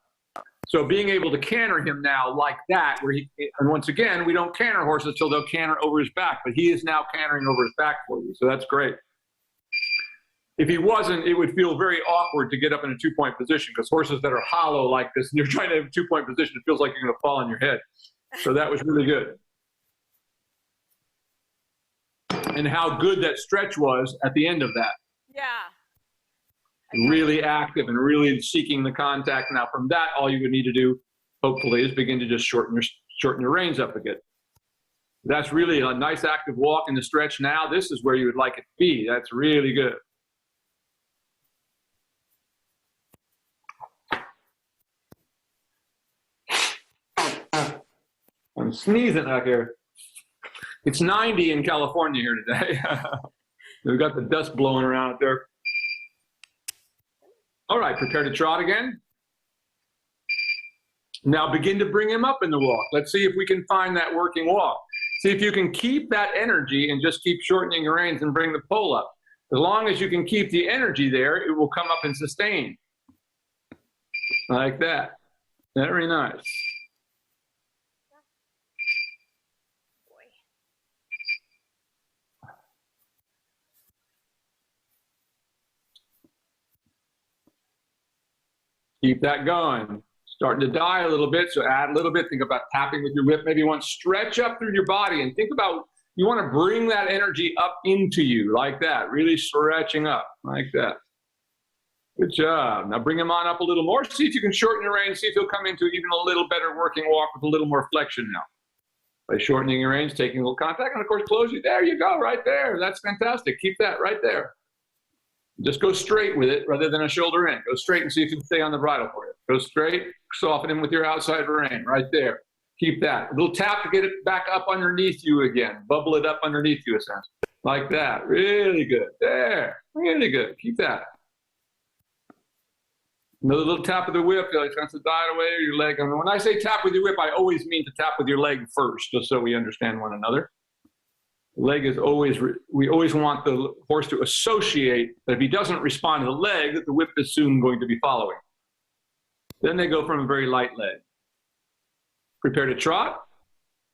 So being able to canter him now like that, and once again, we don't canter horses until they'll canter over his back, but he is now cantering over his back for you. So that's great. If he wasn't, it would feel very awkward to get up in a 2-point position, because horses that are hollow like this, and you're trying to have a 2-point position, it feels like you're going to fall on your head. So that was really good. And how good that stretch was at the end of that. Yeah. Really active and really seeking the contact. Now from that, all you would need to do, hopefully, is begin to just shorten your reins up a bit. That's really a nice active walk in the stretch. Now this is where you would like it to be. That's really good. I'm sneezing out here. It's 90 in California here today. We've got the dust blowing around out there. All right, prepare to trot again. Now begin to bring him up in the walk. Let's see if we can find that working walk. See if you can keep that energy and just keep shortening your reins and bring the pole up. As long as you can keep the energy there, it will come up and sustain. Like that. Very nice. Keep that going. Starting to die a little bit, so add a little bit. Think about tapping with your whip. Maybe you want to stretch up through your body and think about, you want to bring that energy up into you like that, really stretching up like that. Good job. Now bring him on up a little more. See if you can shorten your reins. See if he'll come into even a little better working walk with a little more flexion now. By shortening your reins, taking a little contact, and of course close you. There you go, right there. That's fantastic. Keep that right there. Just go straight with it rather than a shoulder in. Go straight and see if you can stay on the bridle for you. Go straight, soften him with your outside rein right there. Keep that. A little tap to get it back up underneath you again. Bubble it up underneath you, essentially. Like that. Really good. There. Really good. Keep that. Another little tap with the whip. Like trying to dial away your leg. I mean, when I say tap with your whip, I always mean to tap with your leg first, just so we understand one another. Leg is always, we always want the horse to associate that if he doesn't respond to the leg, that the whip is soon going to be following. Then they go from a very light leg. Prepare to trot,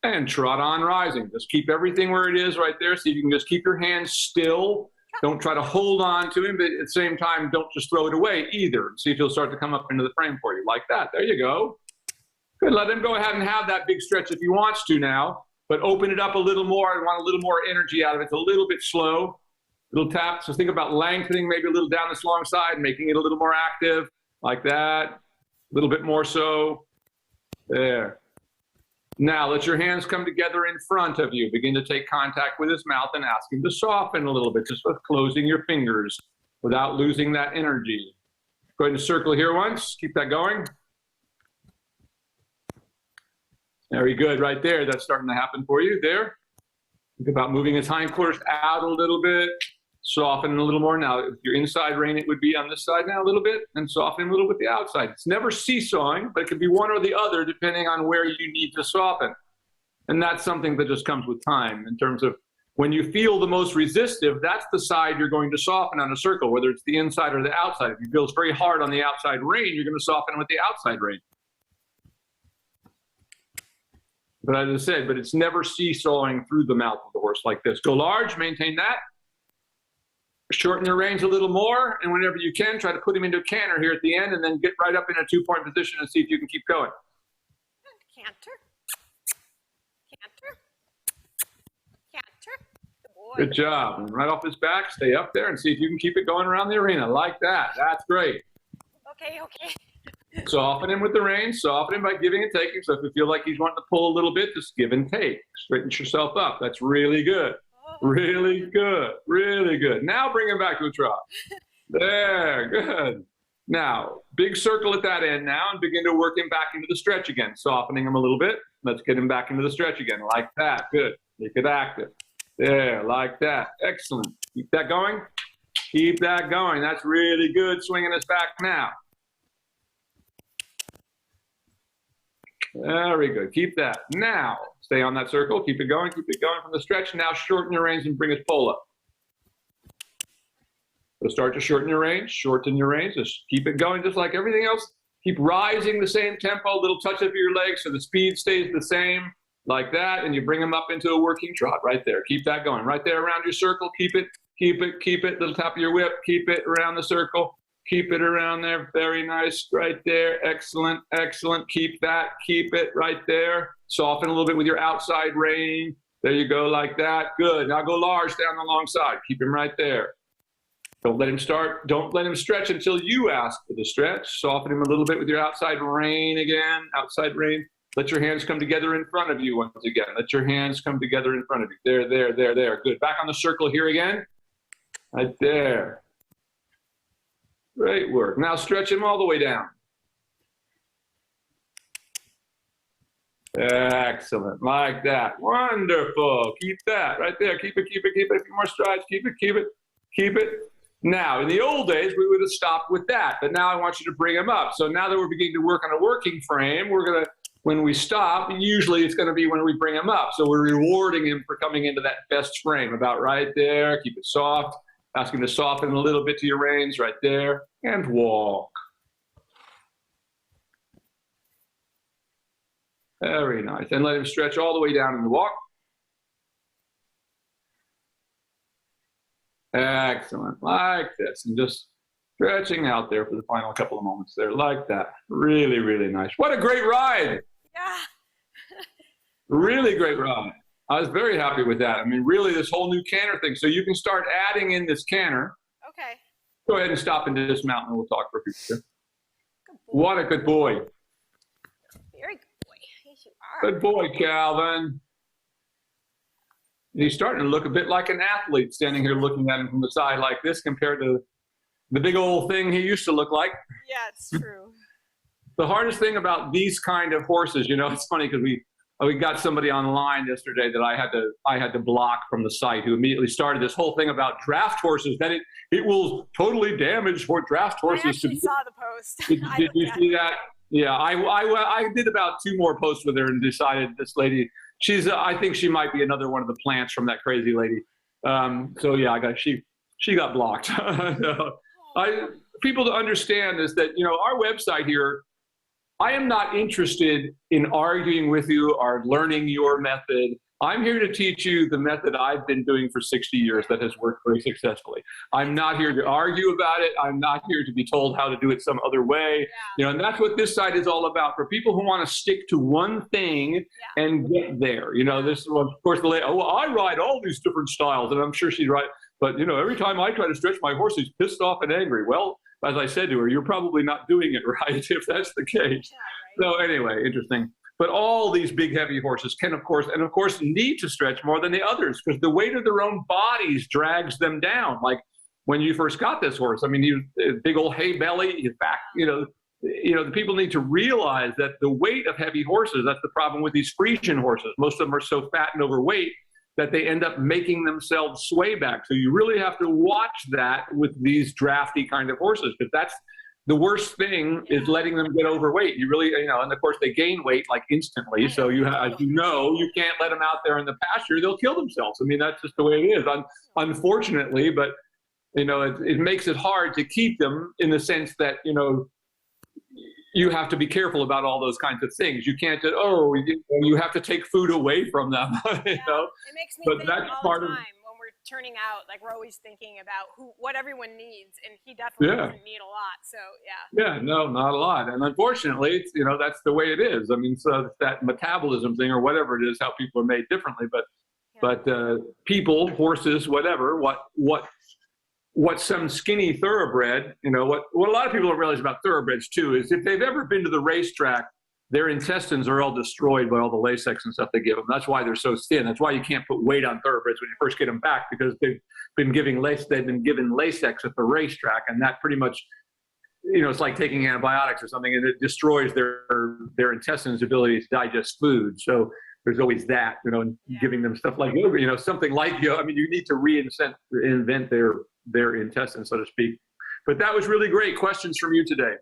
and trot on rising. Just keep everything where it is right there. See if you can just keep your hands still. Don't try to hold on to him, but at the same time, don't just throw it away either. See if he'll start to come up into the frame for you like that. There you go. Good, let him go ahead and have that big stretch if he wants to now. But open it up a little more. I want a little more energy out of it. It's a little bit slow. Little tap. So think about lengthening maybe a little down this long side, making it a little more active, like that. A little bit more so. There. Now let your hands come together in front of you. Begin to take contact with his mouth and ask him to soften a little bit, just with closing your fingers without losing that energy. Go ahead and circle here once. Keep that going. Very good, right there. That's starting to happen for you there. Think about moving his hindquarters out a little bit, soften a little more. Now, if your inside rein, it would be on this side now a little bit, and soften a little with the outside. It's never seesawing, but it could be one or the other depending on where you need to soften. And that's something that just comes with time in terms of when you feel the most resistive, that's the side you're going to soften on a circle, whether it's the inside or the outside. If you feel it's very hard on the outside rein, you're going to soften with the outside rein. But as I said, but it's never seesawing through the mouth of the horse like this. Go large, maintain that. Shorten your reins a little more, and whenever you can, try to put him into a canter here at the end, and then get right up in a 2-point position and see if you can keep going. Canter. Canter. Canter. Good boy. Good job. And right off his back, stay up there and see if you can keep it going around the arena like that. That's great. Okay, okay. Soften him with the reins, soften him by giving and taking. So if you feel like he's wanting to pull a little bit, just give and take. Straighten yourself up. That's really good. Really good. Really good. Now bring him back to a trot. There, good. Now, big circle at that end now, and begin to work him back into the stretch again, softening him a little bit. Let's get him back into the stretch again, like that. Good. Make it active. There, like that. Excellent. Keep that going. Keep that going. That's really good. Swinging us back now. Very good. Keep that. Now, stay on that circle. Keep it going. Keep it going from the stretch. Now shorten your reins and bring his pole up. So start to shorten your reins. Shorten your reins. Just keep it going just like everything else. Keep rising the same tempo. A little touch of your legs so the speed stays the same. Like that. And you bring them up into a working trot right there. Keep that going. Right there around your circle. Keep it keep it, little top of your whip, keep it around the circle, keep it around there, very nice, right there, excellent, excellent, keep it right there, soften a little bit with your outside rein, there you go, like that, good, now go large down the long side, keep him right there. Don't let him stretch until you ask for the stretch, soften him a little bit with your outside rein again, outside rein. Let your hands come together in front of you once again. Let your hands come together in front of you. There. Good. Back on the circle here again. Right there. Great work. Now stretch him all the way down. Excellent. Like that. Wonderful. Keep that right there. Keep it. A few more strides. Keep it. Now, in the old days, we would have stopped with that. But now I want you to bring him up. So now that we're beginning to work on a working frame, we're going to, when we stop, usually it's going to be when we bring him up. So we're rewarding him for coming into that best frame, about right there. Keep it soft. Ask him to soften a little bit to your reins right there. And walk. Very nice. And let him stretch all the way down in the walk. Excellent. Like this. And just stretching out there for the final couple of moments there. Like that. Really, really nice. What a great ride. Yeah. Really great ride. I was very happy with that. I mean, really, this whole new canter thing. So you can start adding in this canter. Okay. Go ahead and stop and dismount, and we'll talk for a few minutes. What a good boy. Very good boy. Yes, you are. Good boy, Calvin. He's starting to look a bit like an athlete standing here looking at him from the side like this compared to the big old thing he used to look like. Yeah, it's true. The hardest thing about these kind of horses, you know, it's funny because we got somebody online yesterday that I had to block from the site who immediately started this whole thing about draft horses, that it will totally damage for draft horses. I actually saw the post. Did you see that? Yeah, I did about 2 more posts with her and decided this lady, I think she might be another one of the plants from that crazy lady. So yeah, she got blocked. People to understand is that, you know, our website here, I am not interested in arguing with you or learning your method. I'm here to teach you the method I've been doing for 60 years that has worked very successfully. I'm not here to argue about it. I'm not here to be told how to do it some other way. Yeah. You know, and that's what this site is all about. For people who want to stick to one thing and get there. You know, this is, of course, I ride all these different styles, and I'm sure she's right. But, you know, every time I try to stretch my horse, he's pissed off and angry. Well, as I said to her, you're probably not doing it right if that's the case. Yeah, right. So anyway, interesting. But all these big, heavy horses can, of course, need to stretch more than the others because the weight of their own bodies drags them down. Like when you first got this horse, I mean, big old hay belly, his back, you know, the people need to realize that the weight of heavy horses, that's the problem with these Friesian horses. Most of them are so fat and overweight that they end up making themselves sway back. So you really have to watch that with these drafty kind of horses because that's the worst thing is letting them get overweight. You really, you know, and of course they gain weight like instantly. So you, as you know, you can't let them out there in the pasture. They'll kill themselves. I mean, that's just the way it is, unfortunately. But, you know, it makes it hard to keep them in the sense that, you know, you have to be careful about all those kinds of things. You can't just, you have to take food away from them. You know? It makes me think all the time when we're turning out, like we're always thinking about what everyone needs, and he definitely doesn't need a lot. So yeah, no, not a lot. And unfortunately, it's, you know, that's the way it is. I mean, so that metabolism thing or whatever it is, how people are made differently. But people, horses, whatever, what some skinny thoroughbred, you know, what a lot of people don't realize about thoroughbreds too is if they've ever been to the racetrack, their intestines are all destroyed by all the Lasix and stuff they give them. That's why they're so thin. That's why you can't put weight on thoroughbreds when you first get them back, because they've been given Lasix at the racetrack, and that pretty much, you know, it's like taking antibiotics or something, and it destroys their intestines' ability to digest food. So there's always that, you know, and giving them stuff like yogurt, you know, something like I mean, you need to reinvent their intestines, so to speak. But that was really great questions from you today.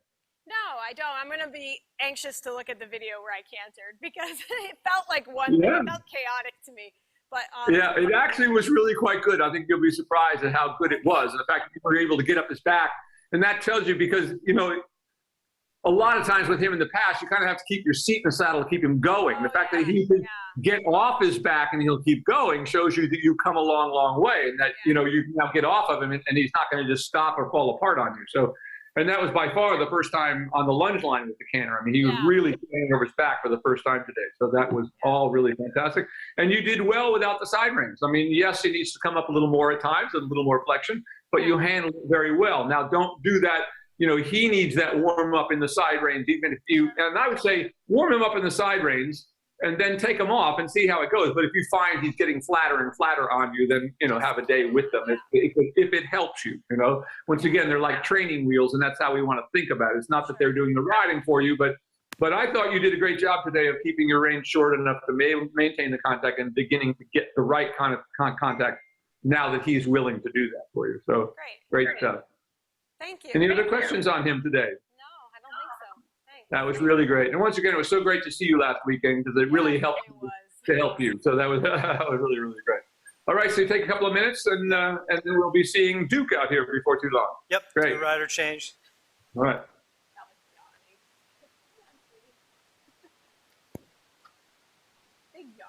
No, I don't. I'm going to be anxious to look at the video where I cantered because it felt like it felt chaotic to me. But yeah, it actually was really quite good. I think you'll be surprised at how good it was. And the fact that people were able to get up his back. And that tells you because, you know, a lot of times with him in the past, you kind of have to keep your seat in the saddle to keep him going. Oh, The fact yeah, that he can yeah. get off his back and he'll keep going shows you that you've come a long, long way, and that you know you can now get off of him, and he's not going to just stop or fall apart on you. So, and that was by far the first time on the lunge line with the canter. I mean, he was really standing over his back for the first time today. So that was all really fantastic. And you did well without the side reins. I mean, yes, he needs to come up a little more at times, a little more flexion, but you handled it very well. Now, don't do that. You know, he needs that warm up in the side reins, even if you, and I would say warm him up in the side reins and then take him off and see how it goes. But if you find he's getting flatter and flatter on you, then, you know, have a day with them if it helps you, you know. Once again, they're like training wheels, and that's how we want to think about it. It's not that they're doing the riding for you, but I thought you did a great job today of keeping your reins short enough to maintain the contact and beginning to get the right kind of contact now that he's willing to do that for you. So great stuff. Thank you. Any other questions on him today? No, I don't think so. Thanks. That was really great. And once again, it was so great to see you last weekend because it really helped to help you. So that was, that was really, really great. All right, so take a couple of minutes, and then we'll be seeing Duke out here before too long. Yep, great. 2 rider change. All right. Big yawn.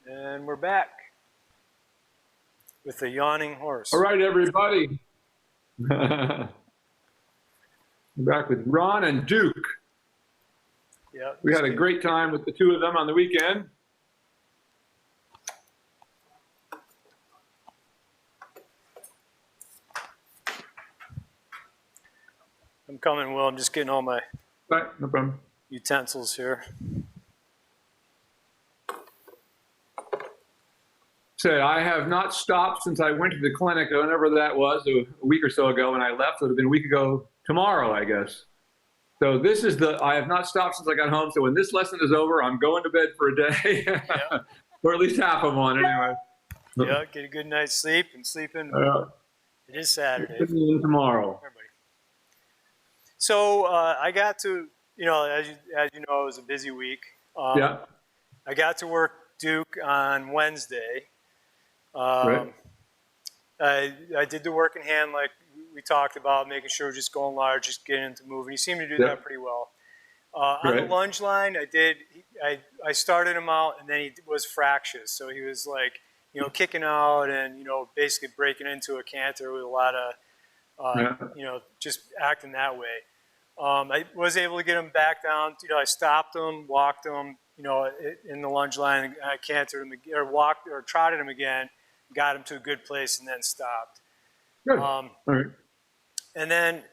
And we're back with a yawning horse. All right, everybody. We're back with Ron and Duke. Yeah, we had a great time with the two of them on the weekend. I'm coming, Will. I'm just getting all my Right, no problem. Utensils here. Say, I have not stopped since I went to the clinic, whenever that was, a week or so ago when I left. It would have been a week ago tomorrow, I guess. So this is I have not stopped since I got home. So when this lesson is over, I'm going to bed for a day, Yep. or at least half of one anyway. Yeah, get a good night's sleep and sleep in. It is Saturday. Tomorrow. Everybody. So I got to, as you know, it was a busy week. Yeah. I got to work Duke on Wednesday. Right. I did the work in hand like we talked about, making sure we're just going large, just getting into moving. He seemed to do that pretty well. On the lunge line, I started him out, and then he was fractious. So he was like, kicking out and, basically breaking into a canter with a lot of, just acting that way. I was able to get him back down. I stopped him, walked him, in the lunge line, and I cantered him, or trotted him again, got him to a good place, and then stopped. Good. All right. And then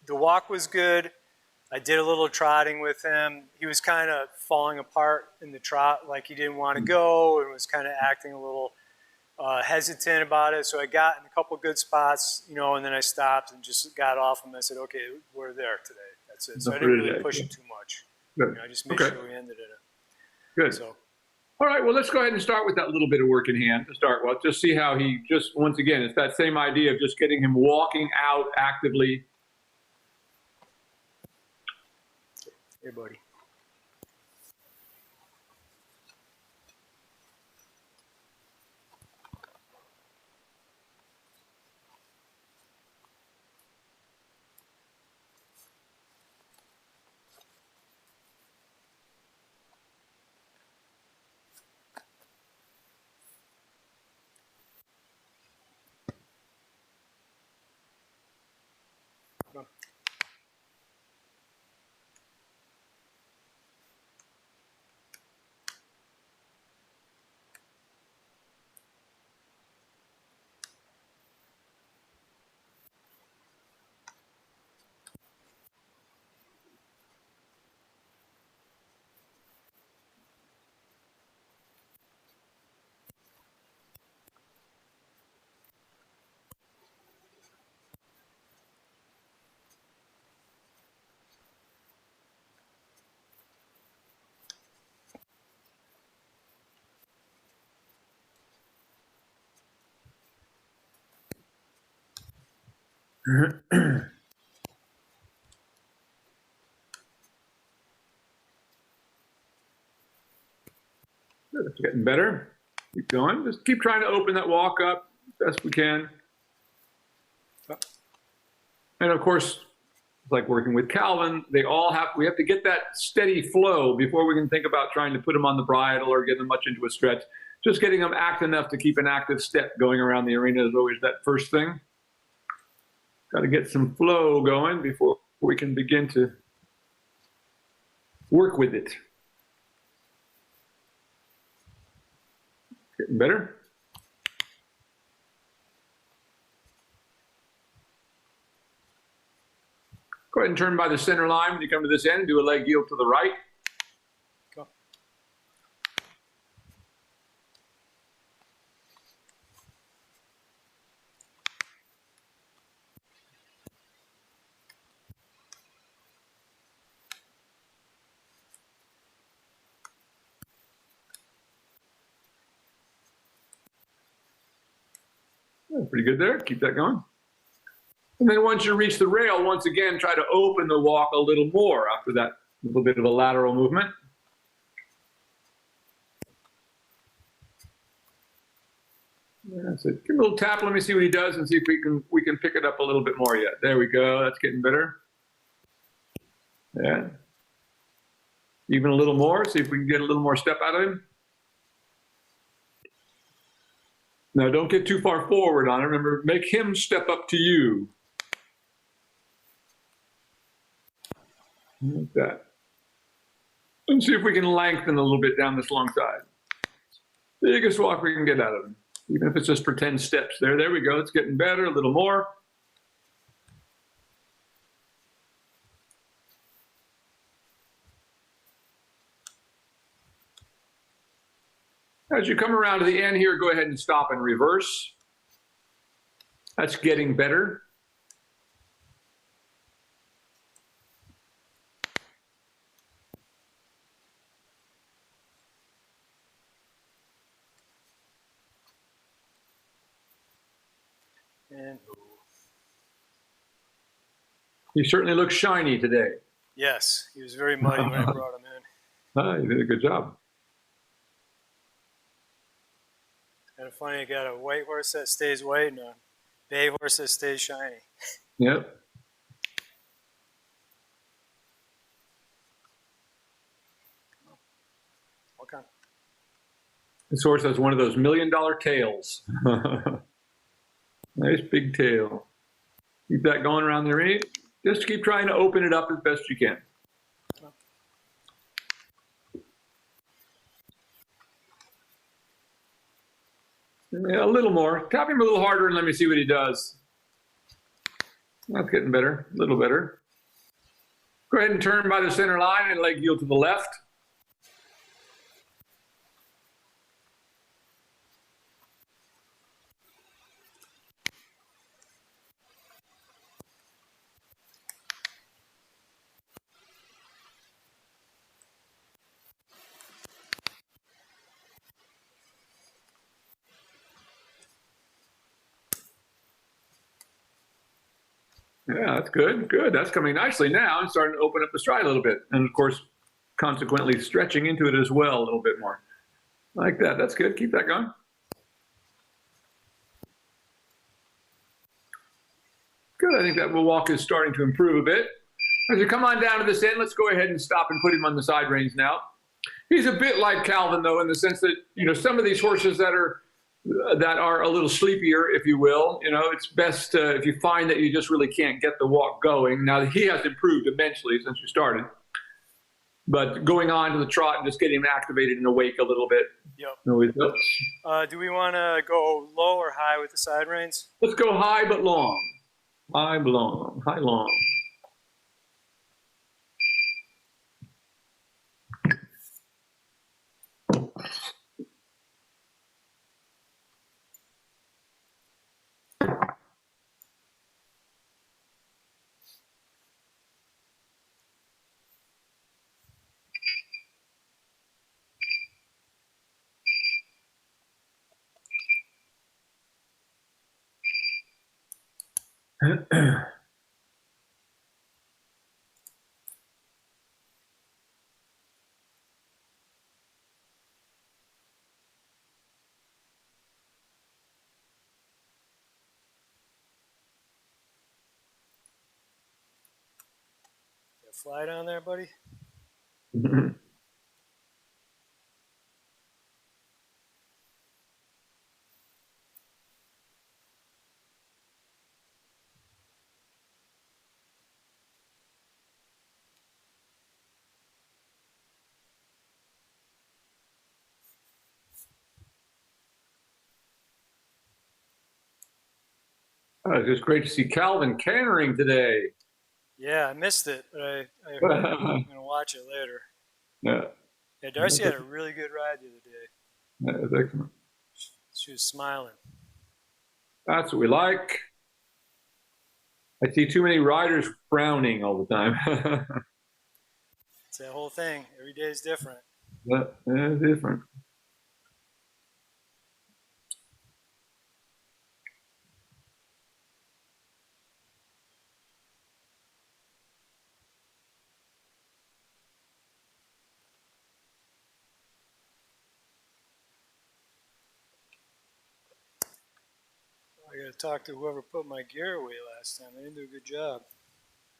the walk was good. I did a little trotting with him. He was kind of falling apart in the trot, like he didn't want to go, and was kind of acting a little hesitant about it. So I got in a couple good spots, and then I stopped and just got off him. I said, okay, we're there today. That's it. So I didn't really push it too much. Good. I just made sure we ended it. Good. So. All right, well, let's go ahead and start with that little bit of work in hand to start with. Just see how he once again, it's that same idea of just getting him walking out actively. Hey, buddy. It's getting better. Keep going. Just keep trying to open that walk up as best we can. And of course, like working with Calvin, we have to get that steady flow before we can think about trying to put them on the bridle or get them much into a stretch. Just getting them active enough to keep an active step going around the arena is always that first thing. Got to get some flow going before we can begin to work with it. Getting better. Go ahead and turn by the center line when you come to this end and do a leg yield to the right. Go. Pretty good there. Keep that going. And then once you reach the rail, once again, try to open the walk a little more after that little bit of a lateral movement. That's it. Give him a little tap. Let me see what he does and see if we can pick it up a little bit more yet. There we go. That's getting better. Yeah. Even a little more. See if we can get a little more step out of him. Now, don't get too far forward on it. Remember, make him step up to you. Like that. And see if we can lengthen a little bit down this long side. Biggest walk we can get out of him, even if it's just for 10 steps. There we go. It's getting better, a little more. As you come around to the end here, go ahead and stop and reverse. That's getting better. And He certainly looks shiny today. yes, he was very muddy when I brought him in. You did a good job. Kind of funny, you got a white horse that stays white and a bay horse that stays shiny. Yep. Okay. This horse has one of those $1 million tails. Nice big tail. Keep that going around the ring. Just keep trying to open it up as best you can. Yeah, a little more. Tap him a little harder and let me see what he does. That's getting better, a little better. Go ahead and turn by the center line and leg yield to the left. Yeah, that's good, good. That's coming nicely now and starting to open up the stride a little bit. And of course, consequently stretching into it as well a little bit more. Like that, that's good, keep that going. Good, I think that walk is starting to improve a bit. As you come on down to this end, let's go ahead and stop and put him on the side reins now. He's a bit like Calvin though, in the sense that, you know, some of these horses that are a little sleepier, if you will. You know, it's best if you find that you just really can't get the walk going. Now, he has improved immensely since you started. But going on to the trot and just getting him activated and awake a little bit. Yep. Always helps. Do we want to go low or high with the side reins? Let's go high but long. High but long. High long. Fly down there, buddy. It's just great to see Calvin cantering today. Yeah, I missed it, but I heard I'm going to watch it later. Yeah. Yeah, Darcy had a really good ride the other day. That was excellent. She was smiling. That's what we like. I see too many riders frowning all the time. It's that whole thing. Every day is different. That is different. I got to talk to whoever put my gear away last time. They didn't do a good job.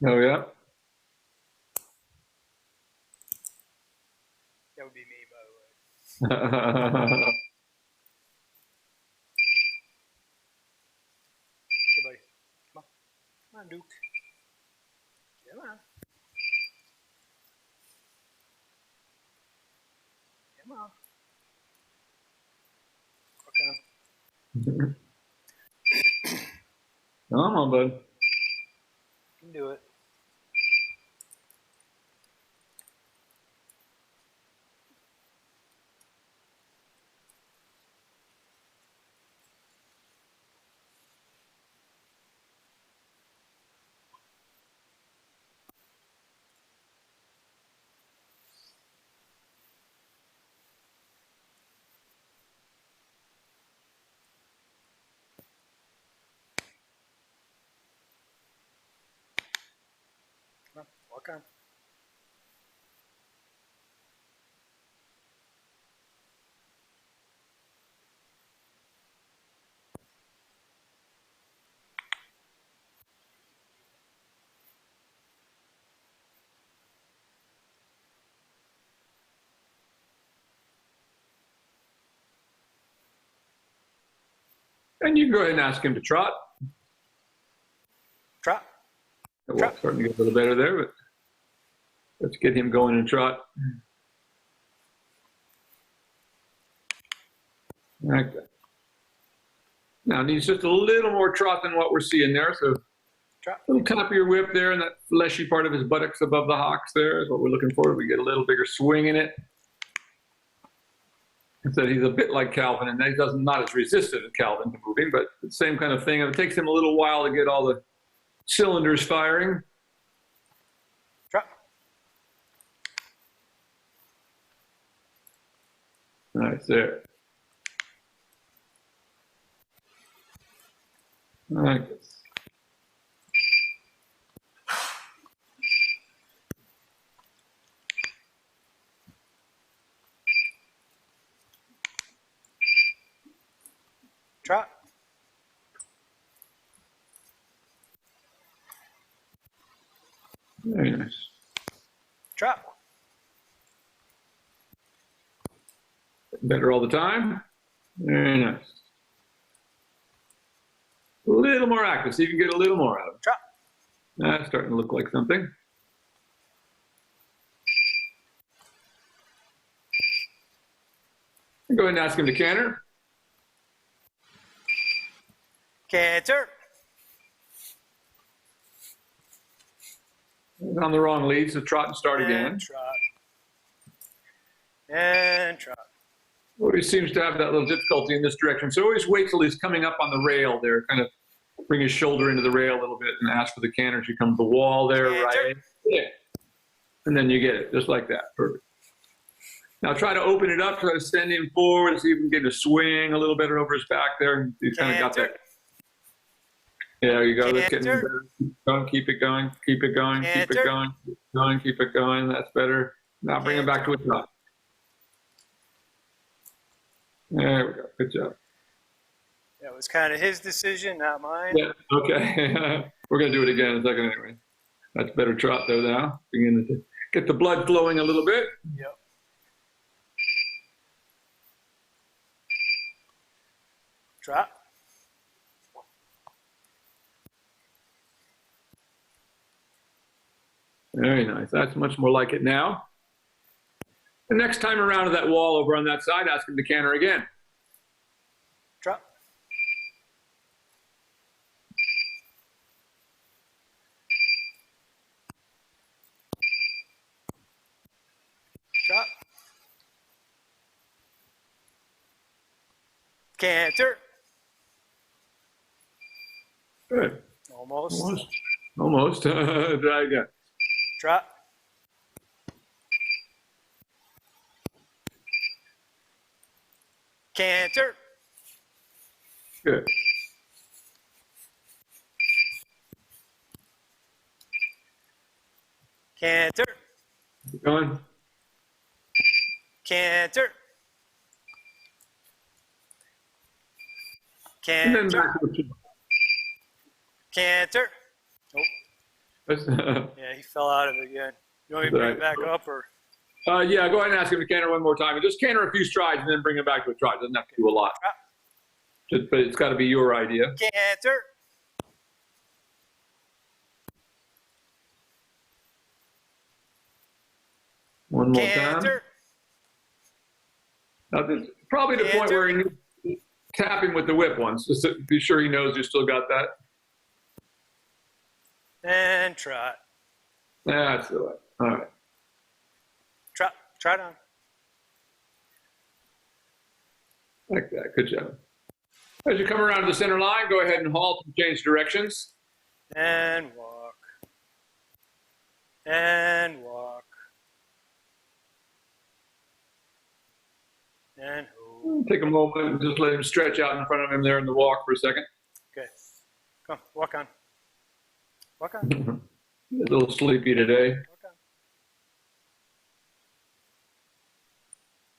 Oh, yeah? That would be me, by the way. on, Duke. Come on. Come on. Okay. Come on, bud. You can do it. Walk on. And you can go ahead and ask him to trot. Trot. Well, starting to get a little better there, but let's get him going and trot. Okay. Now needs just a little more trot than what we're seeing there. So Trot. a little tap of your whip there, and that fleshy part of his buttocks above the hocks there is what we're looking for. We get a little bigger swing in it. So he's a bit like Calvin, and he's not as resistant as Calvin to moving, but the same kind of thing. It takes him a little while to get all the cylinders firing. Trot. Nice there. All right. Trot. Very nice. Trot. Better all the time. Very nice. A little more active, so you can get a little more out of it. Trot. That's starting to look like something. Go ahead and ask him to canter. Canter. On the wrong lead, so trot and start again. And trot. And trot. Always seems to have that little difficulty in this direction. So always wait till he's coming up on the rail there, kind of bring his shoulder into the rail a little bit and ask for the canter. As you come to the wall there, right? Yeah. And then you get it, just like that. Perfect. Now try to open it up, try to send him forward, so you can get a swing a little better over his back there. He's kind of got that. Yeah, there you go. Let's get him better. Keep it going, keep it going, keep it going, keep it going, keep it going. That's better. Now bring him back to a trot. There we go. Good job. That was kind of his decision, not mine. Yeah, okay. We're going to do it again in a second anyway. That's better trot though now. Begin to get the blood flowing a little bit. Yep. Trot. Very nice. That's much more like it now. The next time around to that wall over on that side, ask him to canter again. Trot. Trot. Canter. Good. Almost. Almost. Almost. Try again. Trot. Canter. Good. Canter. Keep going. Canter. And then Canter. back to the Canter. Oh, two. yeah, he fell out of it again. You want me to bring it back up or? Yeah, go ahead and ask him to canter one more time. And just canter a few strides and then bring him back to a trot. Doesn't have to do a lot. But it's got to be your idea. Canter. One more time. Canter. Now, this is probably the point where you need to tap him with the whip once, just to be sure he knows you still got that. And trot. That's the way. All right. Trot. Trot on. Like that. Good job. As you come around to the center line, go ahead and halt and change directions. And walk. And walk. And hold. Take a moment and just let him stretch out in front of him there in the walk for a second. Okay. Come, walk on. Walk on. He's a little sleepy today. Walk on.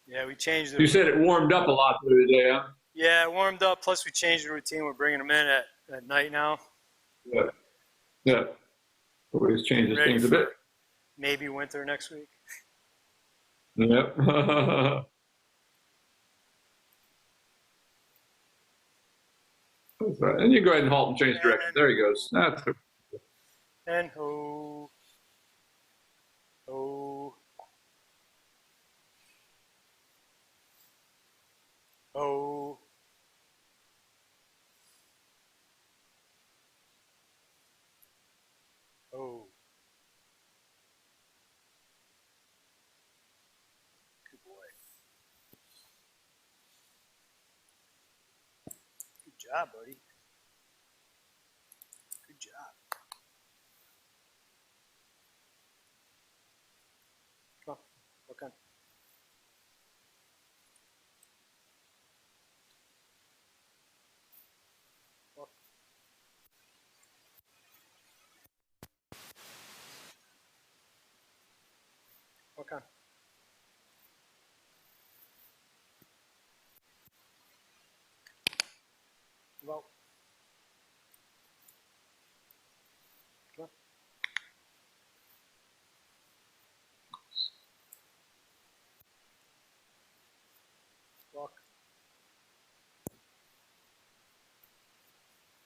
Yeah, we changed it. You said it warmed up a lot today, huh? Yeah, it warmed up. Plus, we changed the routine. We're bringing them in at night now. Yeah. Yeah. Always changes things a bit. Maybe winter next week. Yep. That's right. And you go ahead and halt and change direction. There he goes. That's good. And ho. Ho. Ho. Ho. Good boy. Good job, buddy. Good job. Come on, work on. Walk. Work on. Well. Come on. Walk.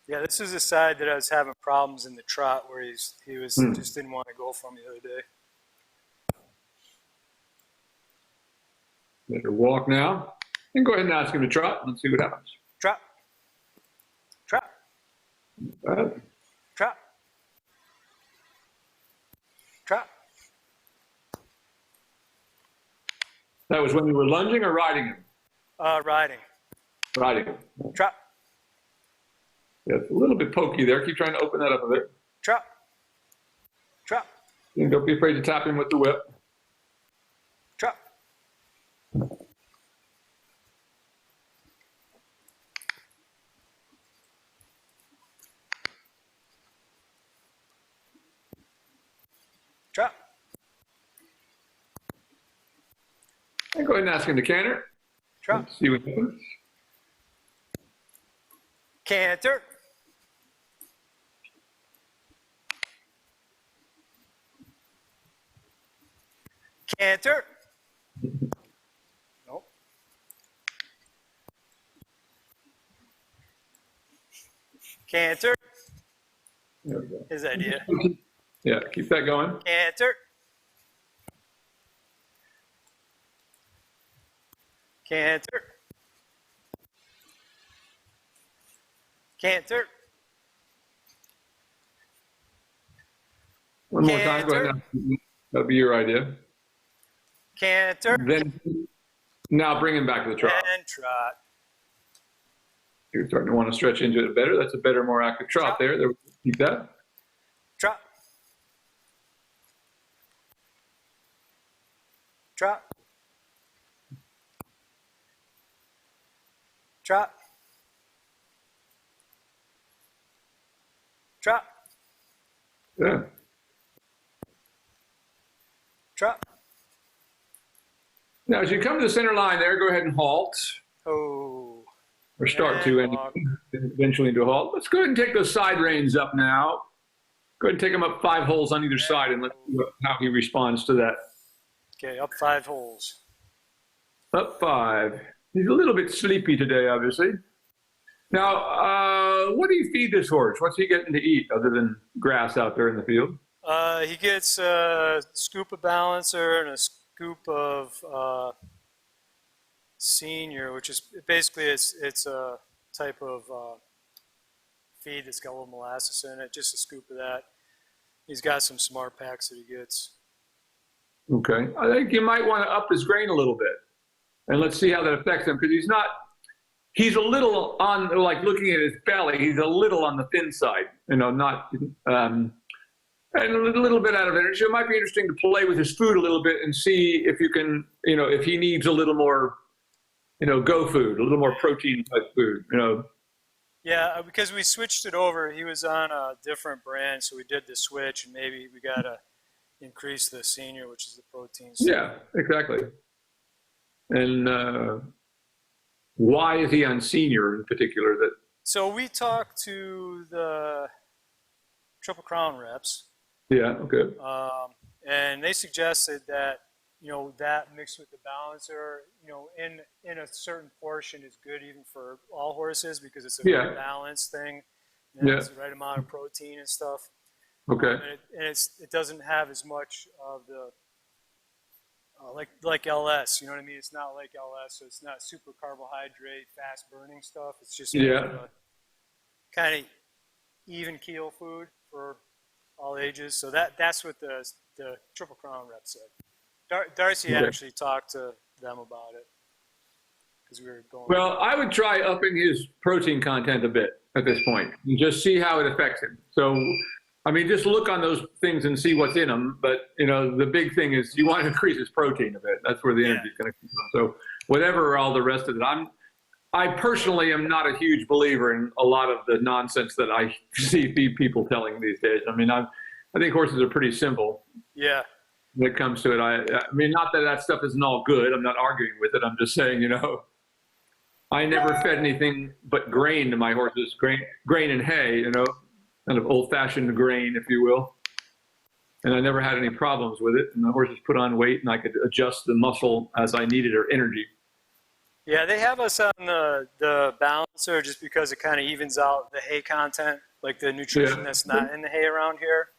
Yeah, this is the side that I was having problems in the trot where he just didn't want to go for me the other day. Let her walk now. And go ahead and ask him to trot and see what happens. Trot. Trot. Trot. Trot. That was when you were lunging or riding him? Riding. Riding him. Trot. Yeah, it's a little bit pokey there. Keep trying to open that up a bit. Trot. Trot. And don't be afraid to tap him with the whip. Trot. Trot. And go ahead and ask him to canter. Trot. See what happens. Canter. Canter. Nope. Canter. There we go. His idea. Yeah, keep that going. Canter. Canter. Canter. One more time. Go ahead. That'll be your idea. Canter. Then, now bring him back to the trot. And trot. You're starting to want to stretch into it better. That's a better, more active trot there. Keep that. Trot. Trot. Trot. Trot. Yeah. Trot. Now, as you come to the center line there, go ahead and halt. Oh. Or start to, and eventually into a halt. Let's go ahead and take those side reins up now. Go ahead and take them up 5 holes on either side, and let's see how he responds to that. Okay, up 5 holes. Up 5. He's a little bit sleepy today, obviously. Now, what do you feed this horse? What's he getting to eat other than grass out there in the field? He gets a scoop of balancer and a scoop of senior, which is basically it's a type of feed that's got a little molasses in it, just a scoop of that. He's got some smart packs that he gets. Okay. I think you might want to up his grain a little bit. And let's see how that affects him, because he's a little on, like looking at his belly, he's a little on the thin side, not, and a little bit out of energy. It might be interesting to play with his food a little bit and see if you can, if he needs a little more, go food, a little more protein type food, Yeah, because we switched it over. He was on a different brand, so we did the switch, and maybe we got to increase the senior, which is the protein stuff. Yeah, exactly. And why is he on senior in particular? So we talked to the Triple Crown reps. Yeah, okay. And they suggested that, that mixed with the balancer, in a certain portion is good even for all horses because it's a very balanced thing. It's the right amount of protein and stuff. Okay. And it doesn't have as much of the, like LS, you know what I mean? It's not like LS, so it's not super carbohydrate, fast burning stuff. It's just kind of even keel food for all ages. So that's what the Triple Crown rep said. Darcy actually talked to them about it because we were going. Well, I would try upping his protein content a bit at this point and just see how it affects him. So, I mean, just look on those things and see what's in them. But, the big thing is you want to increase his protein a bit. That's where the energy is going to come from. So whatever all the rest of it, I personally am not a huge believer in a lot of the nonsense that I see people telling these days. I mean, I think horses are pretty simple. Yeah. When it comes to it, I mean, not that stuff isn't all good. I'm not arguing with it. I'm just saying, I never fed anything but grain to my horses, grain and hay, kind of old-fashioned grain, if you will. And I never had any problems with it. And the horses put on weight, and I could adjust the muscle as I needed or energy. Yeah, they have us on the balancer just because it kind of evens out the hay content, like the nutrition that's not in the hay around here.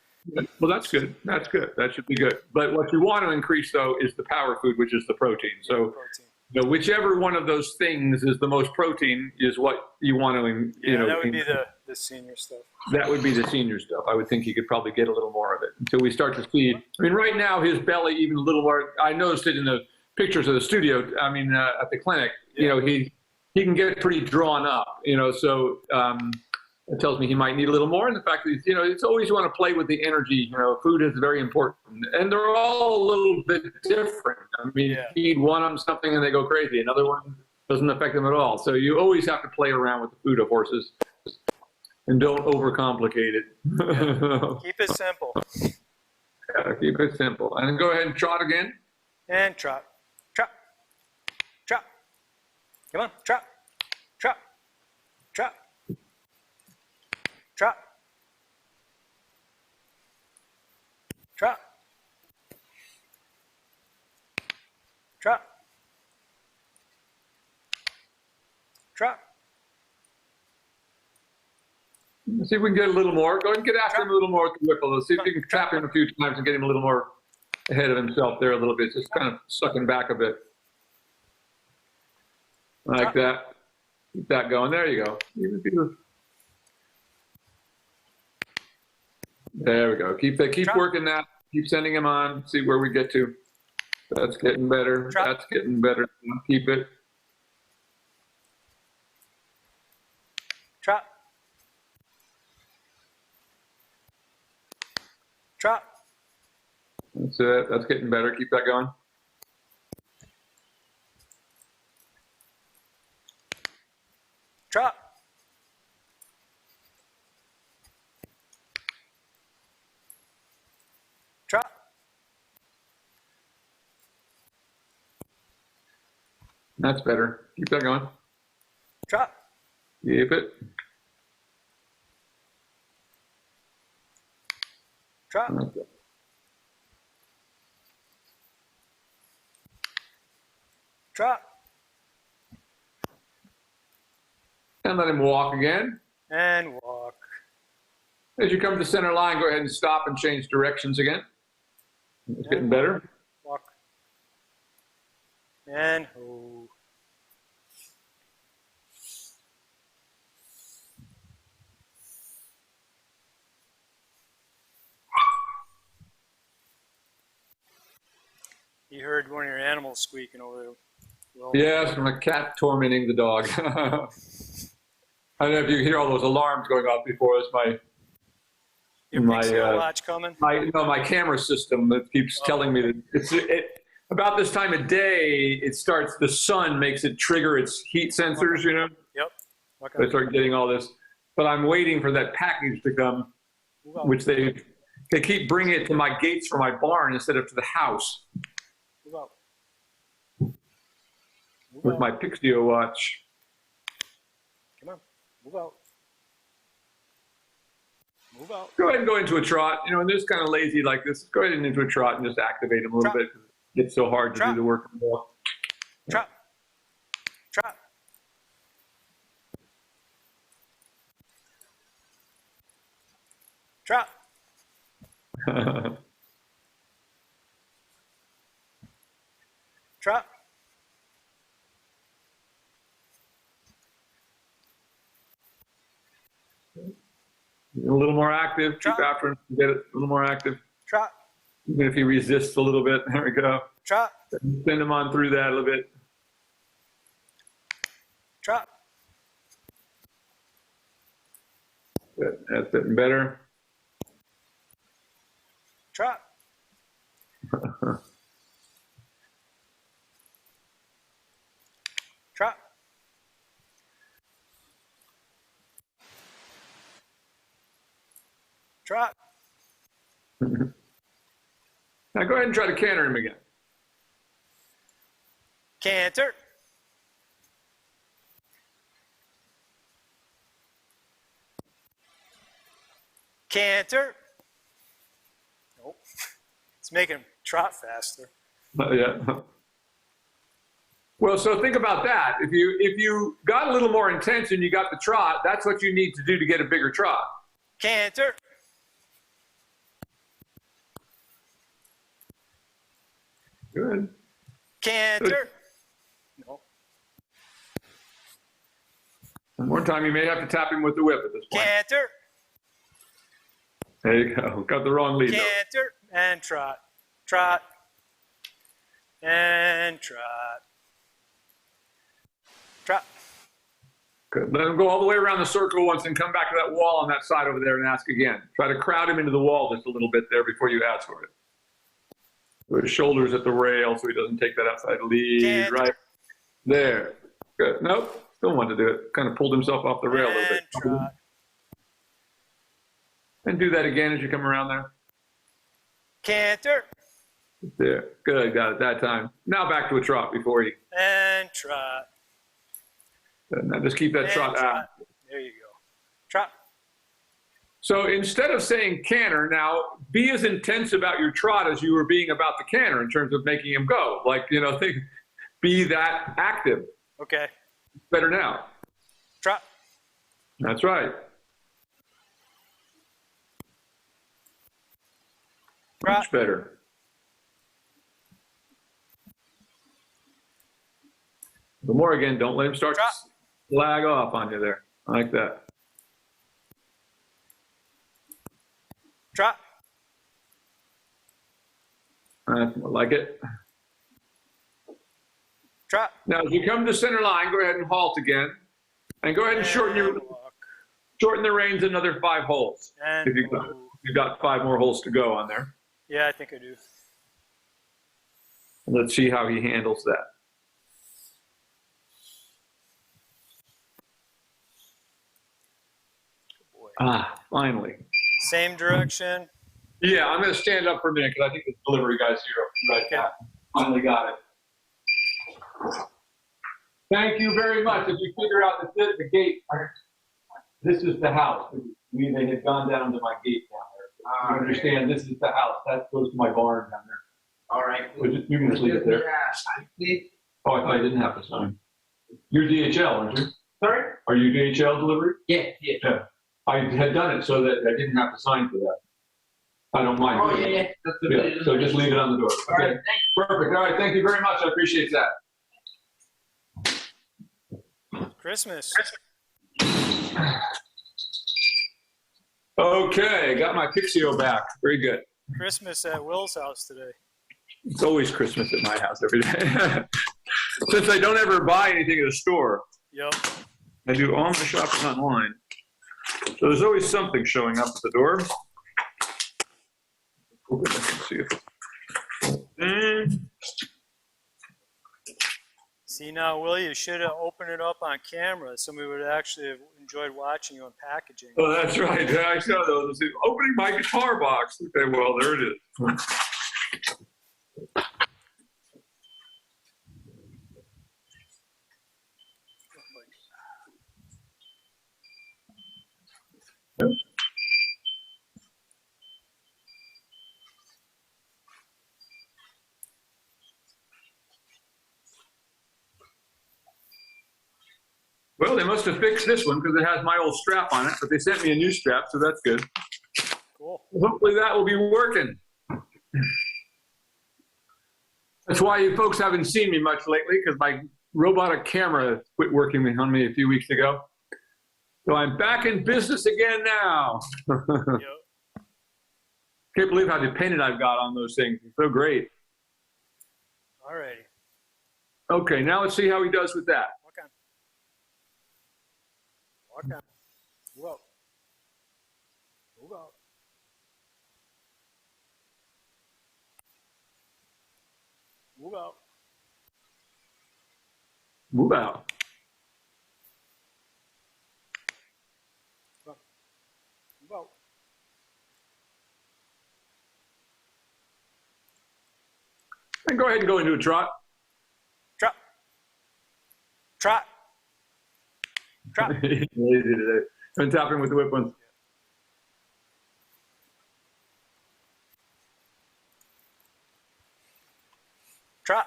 Well, that's good. That's good. That should be good. But what you want to increase, though, is the power food, which is the protein. So, whichever one of those things is the most protein is what you want to, that would be the senior stuff. That would be the senior stuff. I would think you could probably get a little more of it until we start to see. I mean, right now, his belly, even a little more, I noticed it in the pictures of the studio, at the clinic, he can get pretty drawn up, so it tells me he might need a little more. And the fact that, it's always you want to play with the energy, food is very important. And they're all a little bit different. I mean, feed one of them something and they go crazy. Another one doesn't affect them at all. So you always have to play around with the food of horses and don't overcomplicate it. Keep it simple. Yeah, keep it simple. And then go ahead and trot again. And trot. Trot. Trot. Come on. Trot. Trot. Trot. Trot. Trot. Trot. Trot. Let's see if we can get a little more. Go ahead and get after him a little more with the whipple. Let's see if you can tap him a few times and get him a little more ahead of himself there a little bit. Just kind of sucking back a bit. Like that. Keep that going. There you go. There we go. Keep working that. Keep sending him on. See where we get to. That's getting better. That's getting better. Keep it. Trot. Trot. That's it. That's getting better. Keep that going. Trot. Trot. That's better. Keep that going. Trot. Keep it. Trot. Okay. Trot. And let him walk again. And walk. As you come to center line, go ahead and stop and change directions again. It's getting better. Walk. And ho. You heard one of your animals squeaking over there. Well, yes, my cat tormenting the dog. I don't know if you hear all those alarms going off before us. your Pixel watch coming? My camera system that keeps telling me that about this time of day, the sun makes it trigger its heat sensors, you know? Yep. Okay. So I start getting all this. But I'm waiting for that package to come, which they keep bringing it to my gates for my barn instead of to the house. Move out. With my Pixio watch. Come on. Move out. Move out. Go ahead and go into a trot. You know, when this kind of lazy like this, go ahead and into a trot and just activate them a little bit. It's so hard to do the work. Trot. Trot. Trot. Trot. A little more active. Trot. Keep after him. Get it a little more active. Trot. Even if he resists a little bit. There we go. Trot. Send him on through that a little bit. Trot. Good. That's getting better. Trot. Trot. Trot. Now go ahead and try to canter him again. Canter. Canter. Nope. It's making him trot faster. Yeah. Well, so think about that. If you got a little more intense and you got the trot, that's what you need to do to get a bigger trot. Canter. Good. Canter. No. One more time, you may have to tap him with the whip at this point. Canter. There you go. Got the wrong lead. Canter. And trot. Trot. And trot. Trot. Good. Let him go all the way around the circle once and come back to that wall on that side over there and ask again. Try to crowd him into the wall just a little bit there before you ask for it. With his shoulders at the rail so he doesn't take that outside lead. Canter. Right there. Good. Nope. Still wanted to do it. Kind of pulled himself off the rail a little bit. Trot. And do that again as you come around there. Canter. There. Good. Got it that time. Now back to a trot before he. And trot. Now just keep that And trot out. There you go. Trot. So instead of saying canter, now be as intense about your trot as you were being about the canter in terms of making him go. Like, you know, be that active. Okay. Better now. Trot. That's right. Trot. Much better. The more again, don't let him start Trot. to lag off on you there. I like that. Trot. That's more like it. Trot. Now, as you come to center line, go ahead and halt again. And go ahead and walk. shorten the reins another 5 holes. And If you've got 5 more holes to go on there. yeah, I think I do. And let's see how he handles that. Ah, finally. Same direction. Yeah, I'm going to stand up for a minute because I think the delivery guy's here right now. Finally got it. Thank you very much. If you figure out that the gate, this is the house. They had gone down to my gate down there. You understand, this is the house. That goes to my barn down there. All right. So you can just leave it there. Oh, I thought I didn't have to sign. You're DHL, aren't you? Sorry? Are you DHL delivery? Yeah. Yeah. I had done it so that I didn't have to sign for that. I don't mind. Oh, doing it. yeah. That's the Yeah, so just leave it on the door. All right, Okay. Perfect. All right. Thank you very much. I appreciate that. Christmas. Okay, got my Pixio back. Very good. Christmas at Will's house today. It's always Christmas at my house every day. Since I don't ever buy anything at a store. Yep. I do all my shopping online. So there's always something showing up at the door. Let's see if See now, Will, you should have opened it up on camera. Somebody would actually have enjoyed watching you unpackaging. Oh, that's right. Yeah, I saw those. Opening my guitar box. Okay, well, there it is. Well, they must have fixed this one because it has my old strap on it, but they sent me a new strap, so that's good. Cool. Hopefully that will be working. That's why you folks haven't seen me much lately, because my robotic camera quit working on me a few weeks ago. So I'm back in business again now. Yep. Can't believe how dependent I've got on those things. It's so great. All righty. Okay, now let's see how he does with that. Walk on. Walk on. Move out. Move out. Move out. Move out. Move out. And go ahead and go into a trot. Trot. Trot. Trot. Easy today. I'm tapping with the whip ones. Trot.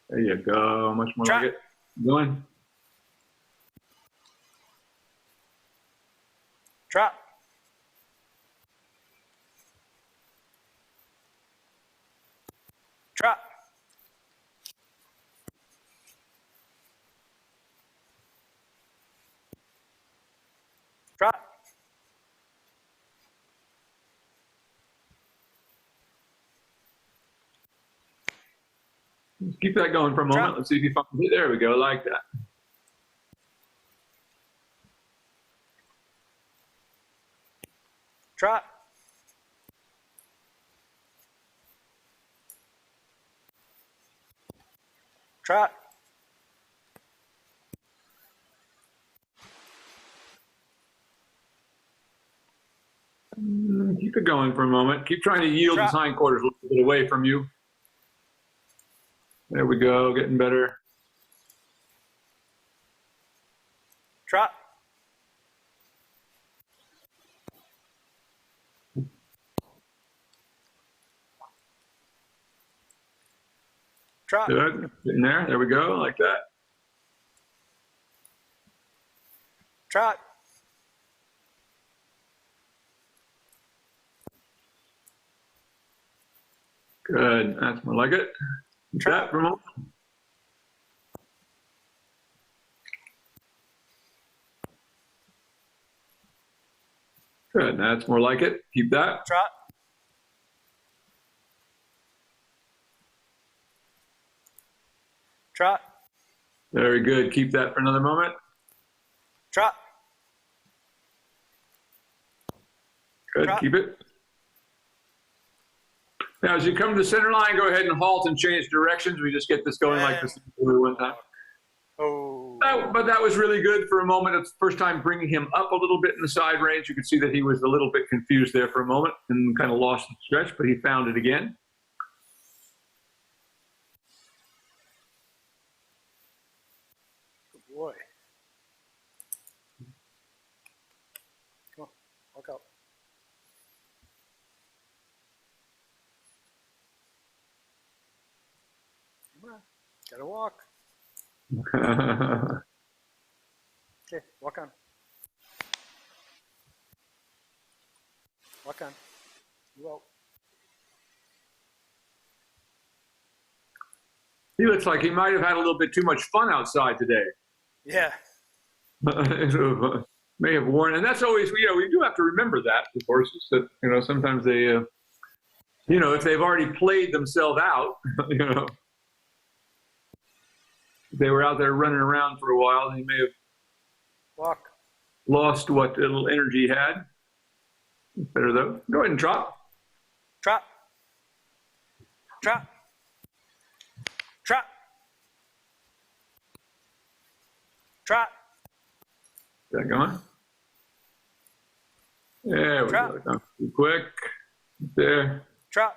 There you go. Much more Trot. like it. Going. Trot. Trot. Trot. Just keep that going for a moment. Trot. Let's see if you find it. There we go. Like that. Trot. Trot. Keep it going for a moment. Keep trying to yield Trot. his hindquarters a little bit away from you. There we go. Getting better. Trot. Trot. Good. Getting there. There we go. Like that. Trot. Good. That's more like it. Keep Trot. that for a moment. Good. That's more like it. Keep that. Trot. Trot. Very good. Keep that for another moment. Trot. Good. Trot. Keep it. Now, as you come to the center line, go ahead and halt and change directions. We just get this going like this one time. Oh. But that was really good for a moment. It's the first time bringing him up a little bit in the side range. You could see that he was a little bit confused there for a moment and kind of lost the stretch, but he found it again. Good boy. Come on, walk out. Come on, gotta walk. Okay, walk on. Walk on. Move out. He looks like he might have had a little bit too much fun outside today. Yeah. May have worn, and that's always, we do have to remember that with horses, that, sometimes they, if they've already played themselves out, if they were out there running around for a while, they may have lost what little energy he had. Better though. Go ahead and trot. Trot. Trot. Trot. Trot. Is that going? There we go. Not too quick. There. Trot.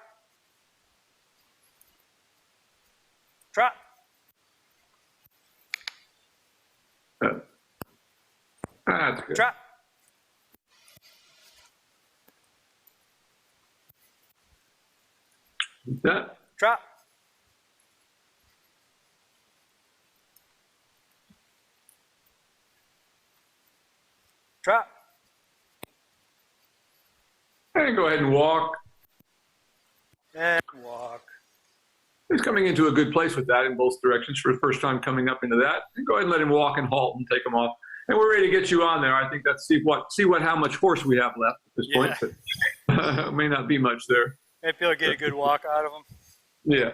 Trot. That's good. Trot. That. Trot. Trot. And go ahead and walk. And walk. He's coming into a good place with that in both directions for the first time coming up into that. And go ahead and let him walk and halt and take him off. And we're ready to get you on there. I think that's how much force we have left at this point. But it may not be much there. Maybe he'll get a good walk out of him. Yeah.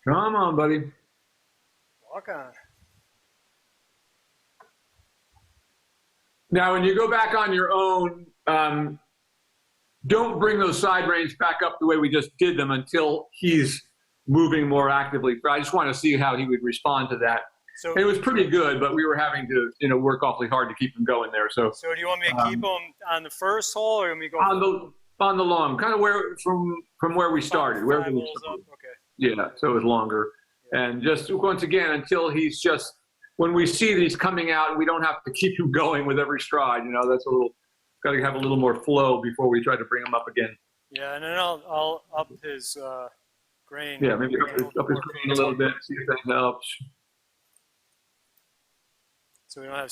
Come on, buddy. Walk on. Now, when you go back on your own, don't bring those side reins back up the way we just did them until he's moving more actively. I just want to see how he would respond to that. So it was pretty good, but we were having to, work awfully hard to keep him going there. So do you want me to keep him on the first hole, or you want me to go on the long, kind of from where we started? Where we started. Okay. Yeah, so it was longer. Yeah. And just once again, until he's just, when we see that he's coming out, we don't have to keep him going with every stride. That's got to have a little more flow before we try to bring him up again. Yeah, and then I'll up his grain. Yeah, maybe up his grain a little bit, see if that helps. So we don't have.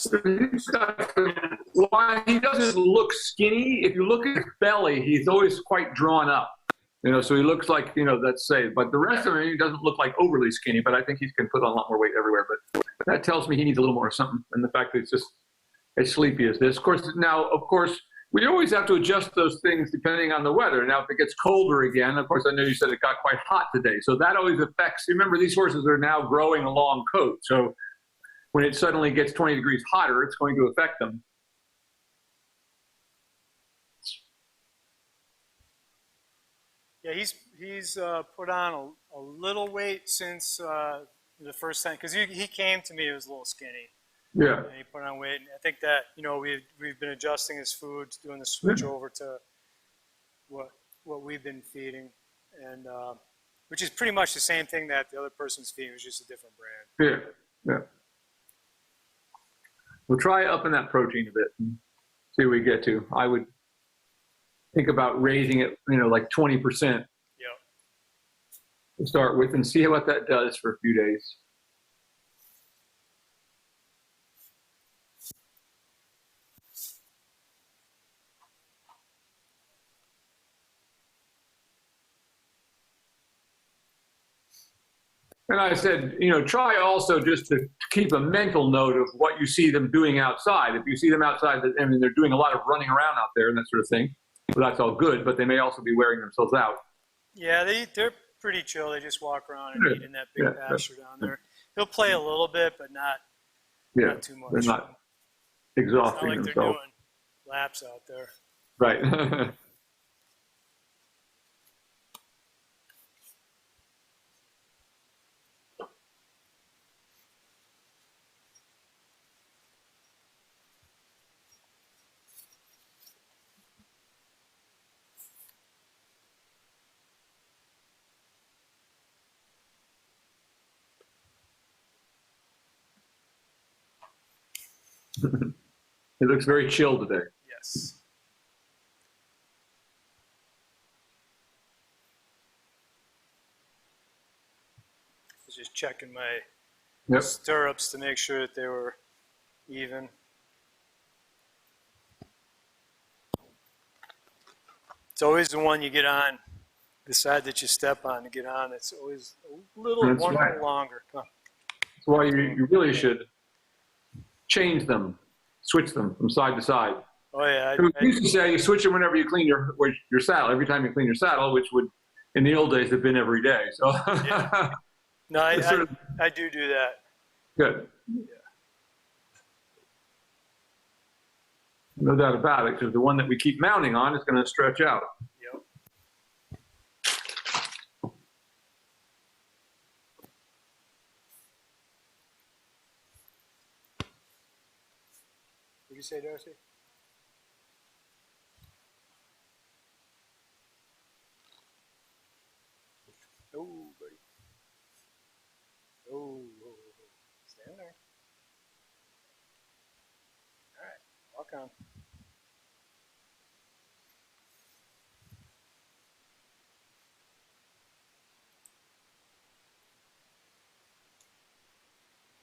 Why he doesn't look skinny? If you look at his belly, he's always quite drawn up. So he looks like, that's safe. But the rest of him, he doesn't look like overly skinny, but I think he can put on a lot more weight everywhere. But that tells me he needs a little more something. And the fact that it's just as sleepy as this. Of course, we always have to adjust those things depending on the weather. Now, if it gets colder again, of course, I know you said it got quite hot today. So that always affects, remember, these horses are now growing a long coat. So when it suddenly gets 20 degrees hotter, it's going to affect them. Yeah, he's put on a little weight since the first time, because he came to me, he was a little skinny. Yeah. And he put on weight, and I think that we've been adjusting his food, doing the switch over to what we've been feeding, and which is pretty much the same thing that the other person's feeding, it was just a different brand. Yeah. We'll try upping that protein a bit and see what we get to. I would think about raising it, like 20%. Yeah. To start with, and see what that does for a few days. And I said, try also just to keep a mental note of what you see them doing outside. If you see them outside, they're doing a lot of running around out there and that sort of thing. Well, that's all good, but they may also be wearing themselves out. Yeah, they're pretty chill. They just walk around and eat in that big pasture down there. He'll play a little bit, but not too much. They're not exhausting it's not like themselves. They're doing laps out there. Right. It looks very chill today. Yes. I was just checking my stirrups to make sure that they were even. It's always the one you get on, the side that you step on to get on. It's always a little longer. Huh. That's why you really should change them, switch them from side to side. Oh yeah. I used to say you switch them whenever you clean your saddle. Every time you clean your saddle, which would in the old days have been every day. So yeah. No, I do that. Good. Yeah. No doubt about it, because the one that we keep mounting on is going to stretch out. Yep. What did you say, Darcy? Oh, buddy. Oh. Stand there. All right, walk on.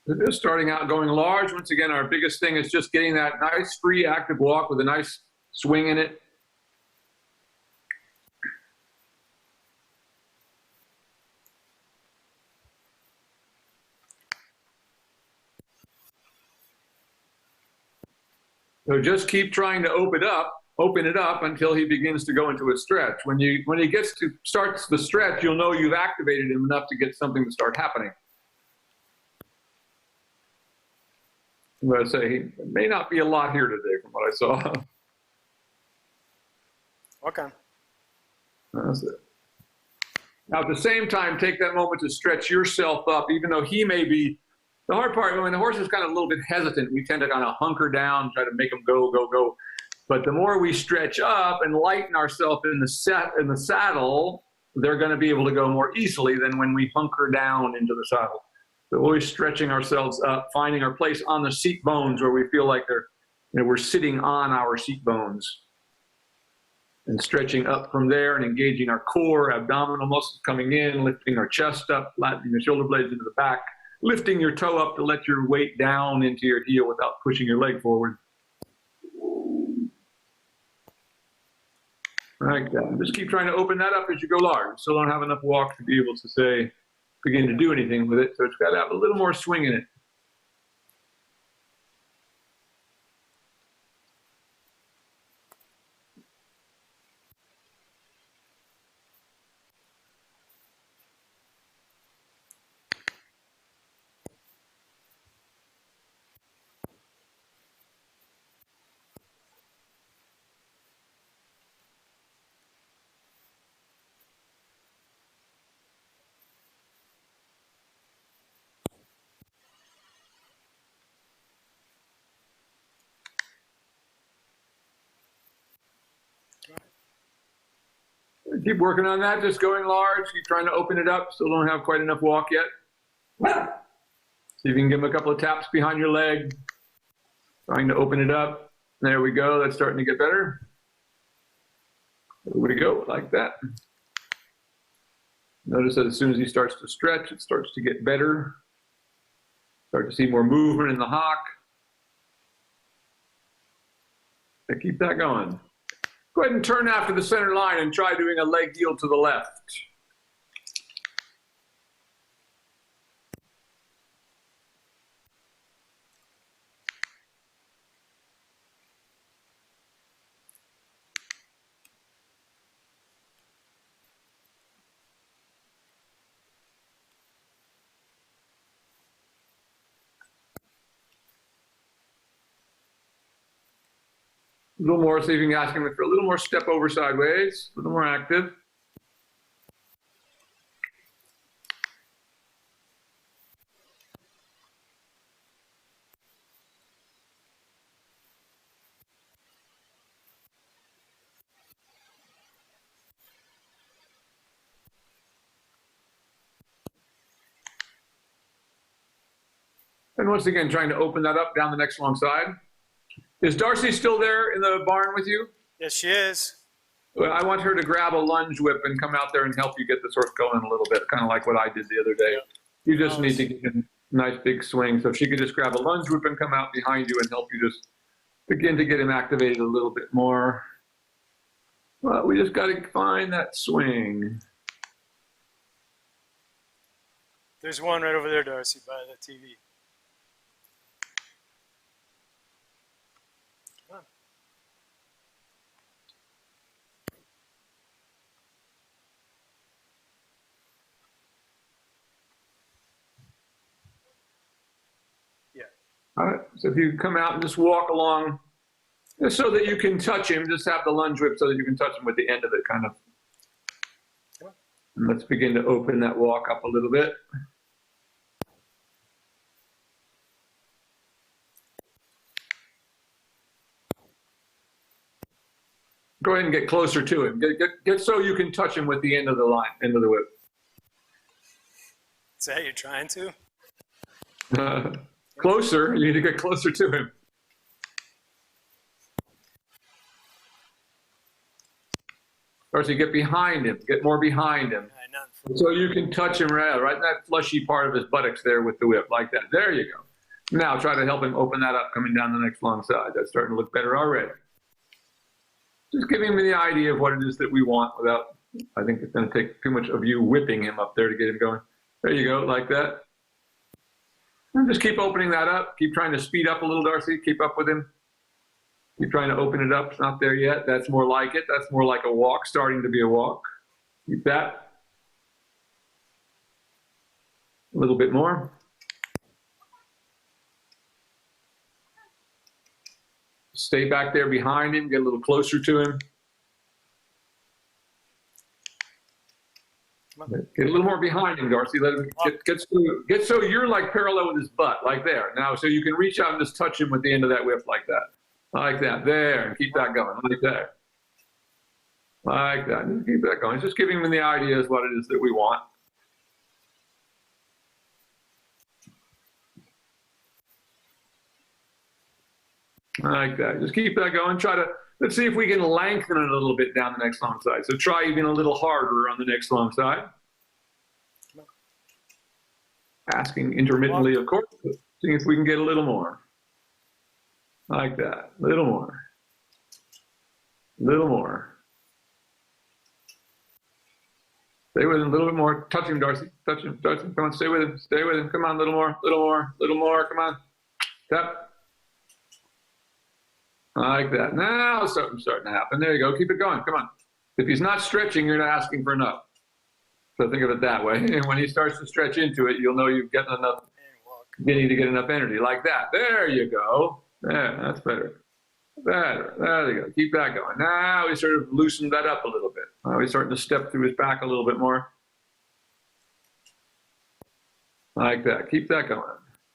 It is starting out going large. Once again, our biggest thing is just getting that nice free active walk with a nice swing in it. So just keep trying to open it up until he begins to go into a stretch. When he starts the stretch, you'll know you've activated him enough to get something to start happening. I'm going to say it may not be a lot here today from what I saw. Okay. That's it. Now, at the same time, take that moment to stretch yourself up, even though he may be. The hard part, when the horse is kind of a little bit hesitant, we tend to kind of hunker down, try to make him go, go, go. But the more we stretch up and lighten ourselves in the saddle, they're going to be able to go more easily than when we hunker down into the saddle. So always stretching ourselves up, finding our place on the seat bones where we feel like we're sitting on our seat bones. And stretching up from there and engaging our core, abdominal muscles coming in, lifting our chest up, flattening the shoulder blades into the back, lifting your toe up to let your weight down into your heel without pushing your leg forward. Like that. Just keep trying to open that up as you go large. Still don't have enough walk to be able to begin to do anything with it. So it's got to have a little more swing in it. Keep working on that, just going large. Keep trying to open it up. Still don't have quite enough walk yet. See if you can give him a couple of taps behind your leg. Trying to open it up. There we go. That's starting to get better. There we go, like that. Notice that as soon as he starts to stretch, it starts to get better. Start to see more movement in the hock. So keep that going. Go ahead and turn after the center line and try doing a leg heel to the left. A little more, see if you can ask him for a little more step over sideways, a little more active. And once again, trying to open that up down the next long side. Is Darcy still there in the barn with you? Yes, she is. Well, I want her to grab a lunge whip and come out there and help you get this horse going a little bit, kind of like what I did the other day. You just need to get a nice big swing. So if she could just grab a lunge whip and come out behind you and help you just begin to get him activated a little bit more. Well, we just got to find that swing. There's one right over there, Darcy, by the TV. Come on. Yeah. All right, so if you come out and just walk along, just so that you can touch him, just have the lunge whip so that you can touch him with the end of it, kind of. And let's begin to open that walk up a little bit. Go ahead and get closer to him. Get so you can touch him with the end of the line, end of the whip. Is that you're trying to? Closer, you need to get closer to him. Darcy, get behind him, get more behind him. So you can touch him right in that fleshy part of his buttocks there with the whip, like that. There you go. Now try to help him open that up coming down the next long side. That's starting to look better already. Just giving him the idea of what it is that we want without, I think it's going to take too much of you whipping him up there to get him going. There you go, like that. And just keep opening that up. Keep trying to speed up a little, Darcy. Keep up with him. Keep trying to open it up. It's not there yet. That's more like it. That's more like a walk, starting to be a walk. Keep that. A little bit more. Stay back there behind him. Get a little closer to him. Get a little more behind him, Darcy. Let him get so you're like parallel with his butt, like there. Now, so you can reach out and just touch him with the end of that whip, like that. Like that. There. And keep that going. Like that. Like that. Just keep that going. Just giving him the idea of what it is that we want. Like that. Just keep that going. Let's see if we can lengthen it a little bit down the next long side. So try even a little harder on the next long side. Asking intermittently, of course, seeing if we can get a little more. Like that. A little more. A little more. Stay with him a little bit more. Touch him, Darcy. Touch him. Touch him. Come on, stay with him. Stay with him. Come on, a little more. A little more. A little more. Come on. Tap. Like that. Now something's starting to happen. There you go. Keep it going. Come on. If he's not stretching, you're not asking for enough. So think of it that way. And when he starts to stretch into it, you'll know you've gotten enough, beginning to get enough energy. Like that. There you go. There, that's better. Better. There you go. Keep that going. Now we sort of loosened that up a little bit. Now he's starting to step through his back a little bit more. Like that. Keep that going.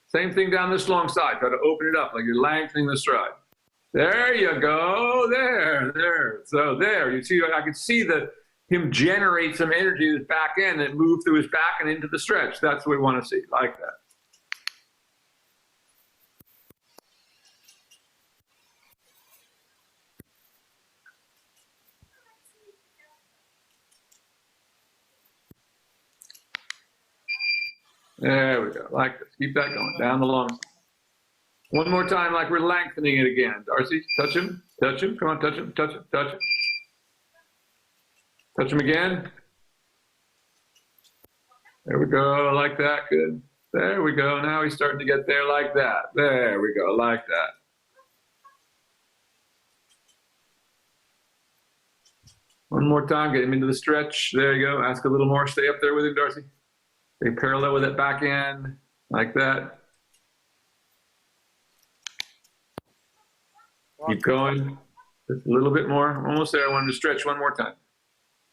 Same thing down this long side. Try to open it up like you're lengthening the stride. There you go. There. So there, you see, I can see him generate some energy in his back end and move through his back and into the stretch. That's what we want to see, like that. There we go, like this. Keep that going, down the long side. One more time, like we're lengthening it again. Darcy, touch him, touch him. Come on, touch him, touch him, touch him. Touch him again. There we go, like that, good. There we go, now he's starting to get there like that. There we go, like that. One more time, get him into the stretch. There you go, ask a little more. Stay up there with him, Darcy. Stay parallel with that back end, like that. Keep going. Just a little bit more. Almost there. I wanted to stretch one more time. A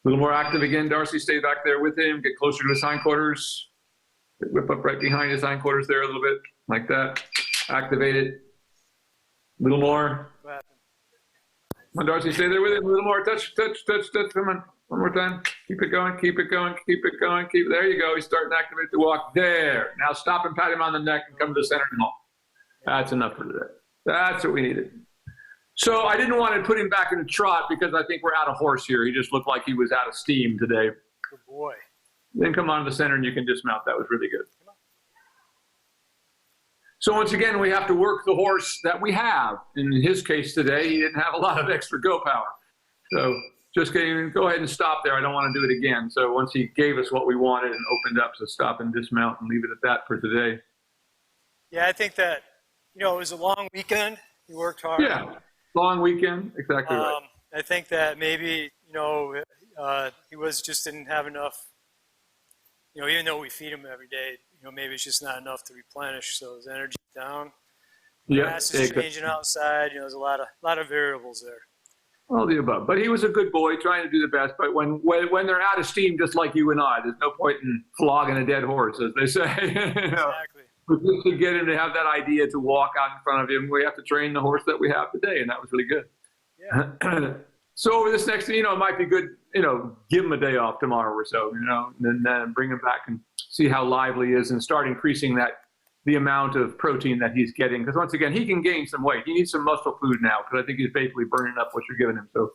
little more active again. Darcy, stay back there with him. Get closer to his hindquarters. Whip up right behind his hindquarters there a little bit. Like that. Activate it. A little more. Come on, Darcy, stay there with him. A little more. Touch, touch, touch, touch. Come on. One more time. Keep it going. Keep it going. Keep it going. There you go. He's starting to activate the walk. There. Now stop and pat him on the neck and come to the center and all. That's enough for today. That's what we needed. So I didn't want to put him back in a trot because I think we're out of horse here. He just looked like he was out of steam today. Good boy. Then come on to the center and you can dismount. That was really good. So once again, we have to work the horse that we have. In his case today, he didn't have a lot of extra go power. So just go ahead and stop there. I don't want to do it again. So once he gave us what we wanted and opened up, so stop and dismount and leave it at that for today. Yeah, I think that, it was a long weekend. He worked hard. Yeah, long weekend. Exactly right. I think that maybe, he didn't have enough, even though we feed him every day, maybe it's just not enough to replenish, so his energy's down. Grass is changing outside. There's a lot of variables there. All the above. But he was a good boy, trying to do the best. But when they're out of steam, just like you and I, there's no point in flogging a dead horse, as they say. Exactly. But just to get him to have that idea to walk out in front of him, we have to train the horse that we have today, and that was really good. Yeah. So over this next, it might be good, give him a day off tomorrow or so, and then bring him back and see how lively he is and start increasing the amount of protein that he's getting. Because once again, he can gain some weight. He needs some muscle food now because I think he's basically burning up what you're giving him. So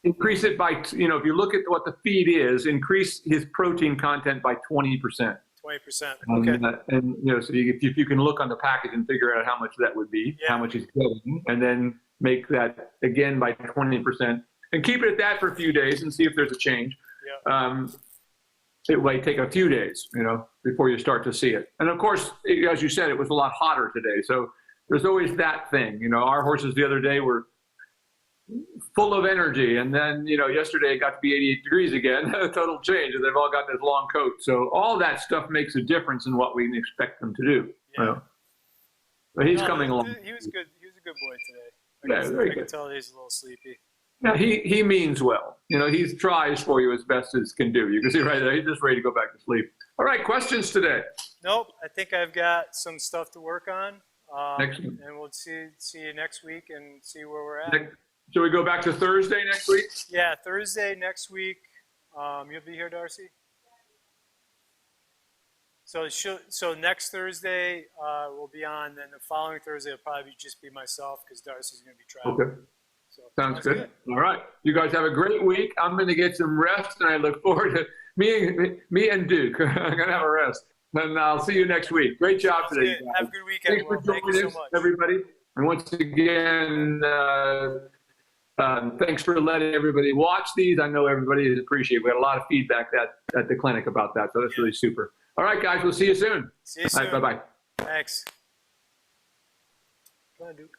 increase it by, if you look at what the feed is, increase his protein content by 20%. 20%. Okay. So if you can look on the package and figure out how much that would be, how much he's getting, and then make that again by 20%, and keep it at that for a few days and see if there's a change. It might take a few days, before you start to see it. And of course, as you said, it was a lot hotter today. So there's always that thing. Our horses the other day were full of energy. And then, yesterday it got to be 88 degrees again, a total change. And they've all got this long coat. So all that stuff makes a difference in what we expect them to do. Yeah. But he's coming along. He was good. He was a good boy today. Very good. I good. can tell he's a little sleepy. Yeah, he means well. He tries for you as best as can do. You can see right there, he's just ready to go back to sleep. All right, questions today? Nope. I think I've got some stuff to work on. Excellent. And we'll see you next week and see where we're at. Shall we go back to Thursday next week? Yeah, Thursday next week. You'll be here, Darcy? So next Thursday we'll be on. Then the following Thursday will probably just be myself because Darcy's going to be traveling. Okay. So, Sounds good. All right. You guys have a great week. I'm going to get some rest, and I look forward to me and Duke. I'm going to have a rest. And I'll see you next week. Great job today. Good. Have a good weekend. Thanks for joining us, everybody. And once again, thanks for letting everybody watch these. I know everybody appreciates it. We had a lot of feedback at the clinic about that, so that's really super. All right, guys. We'll see you soon. See you soon. All right, bye-bye. Thanks. Come on, Duke.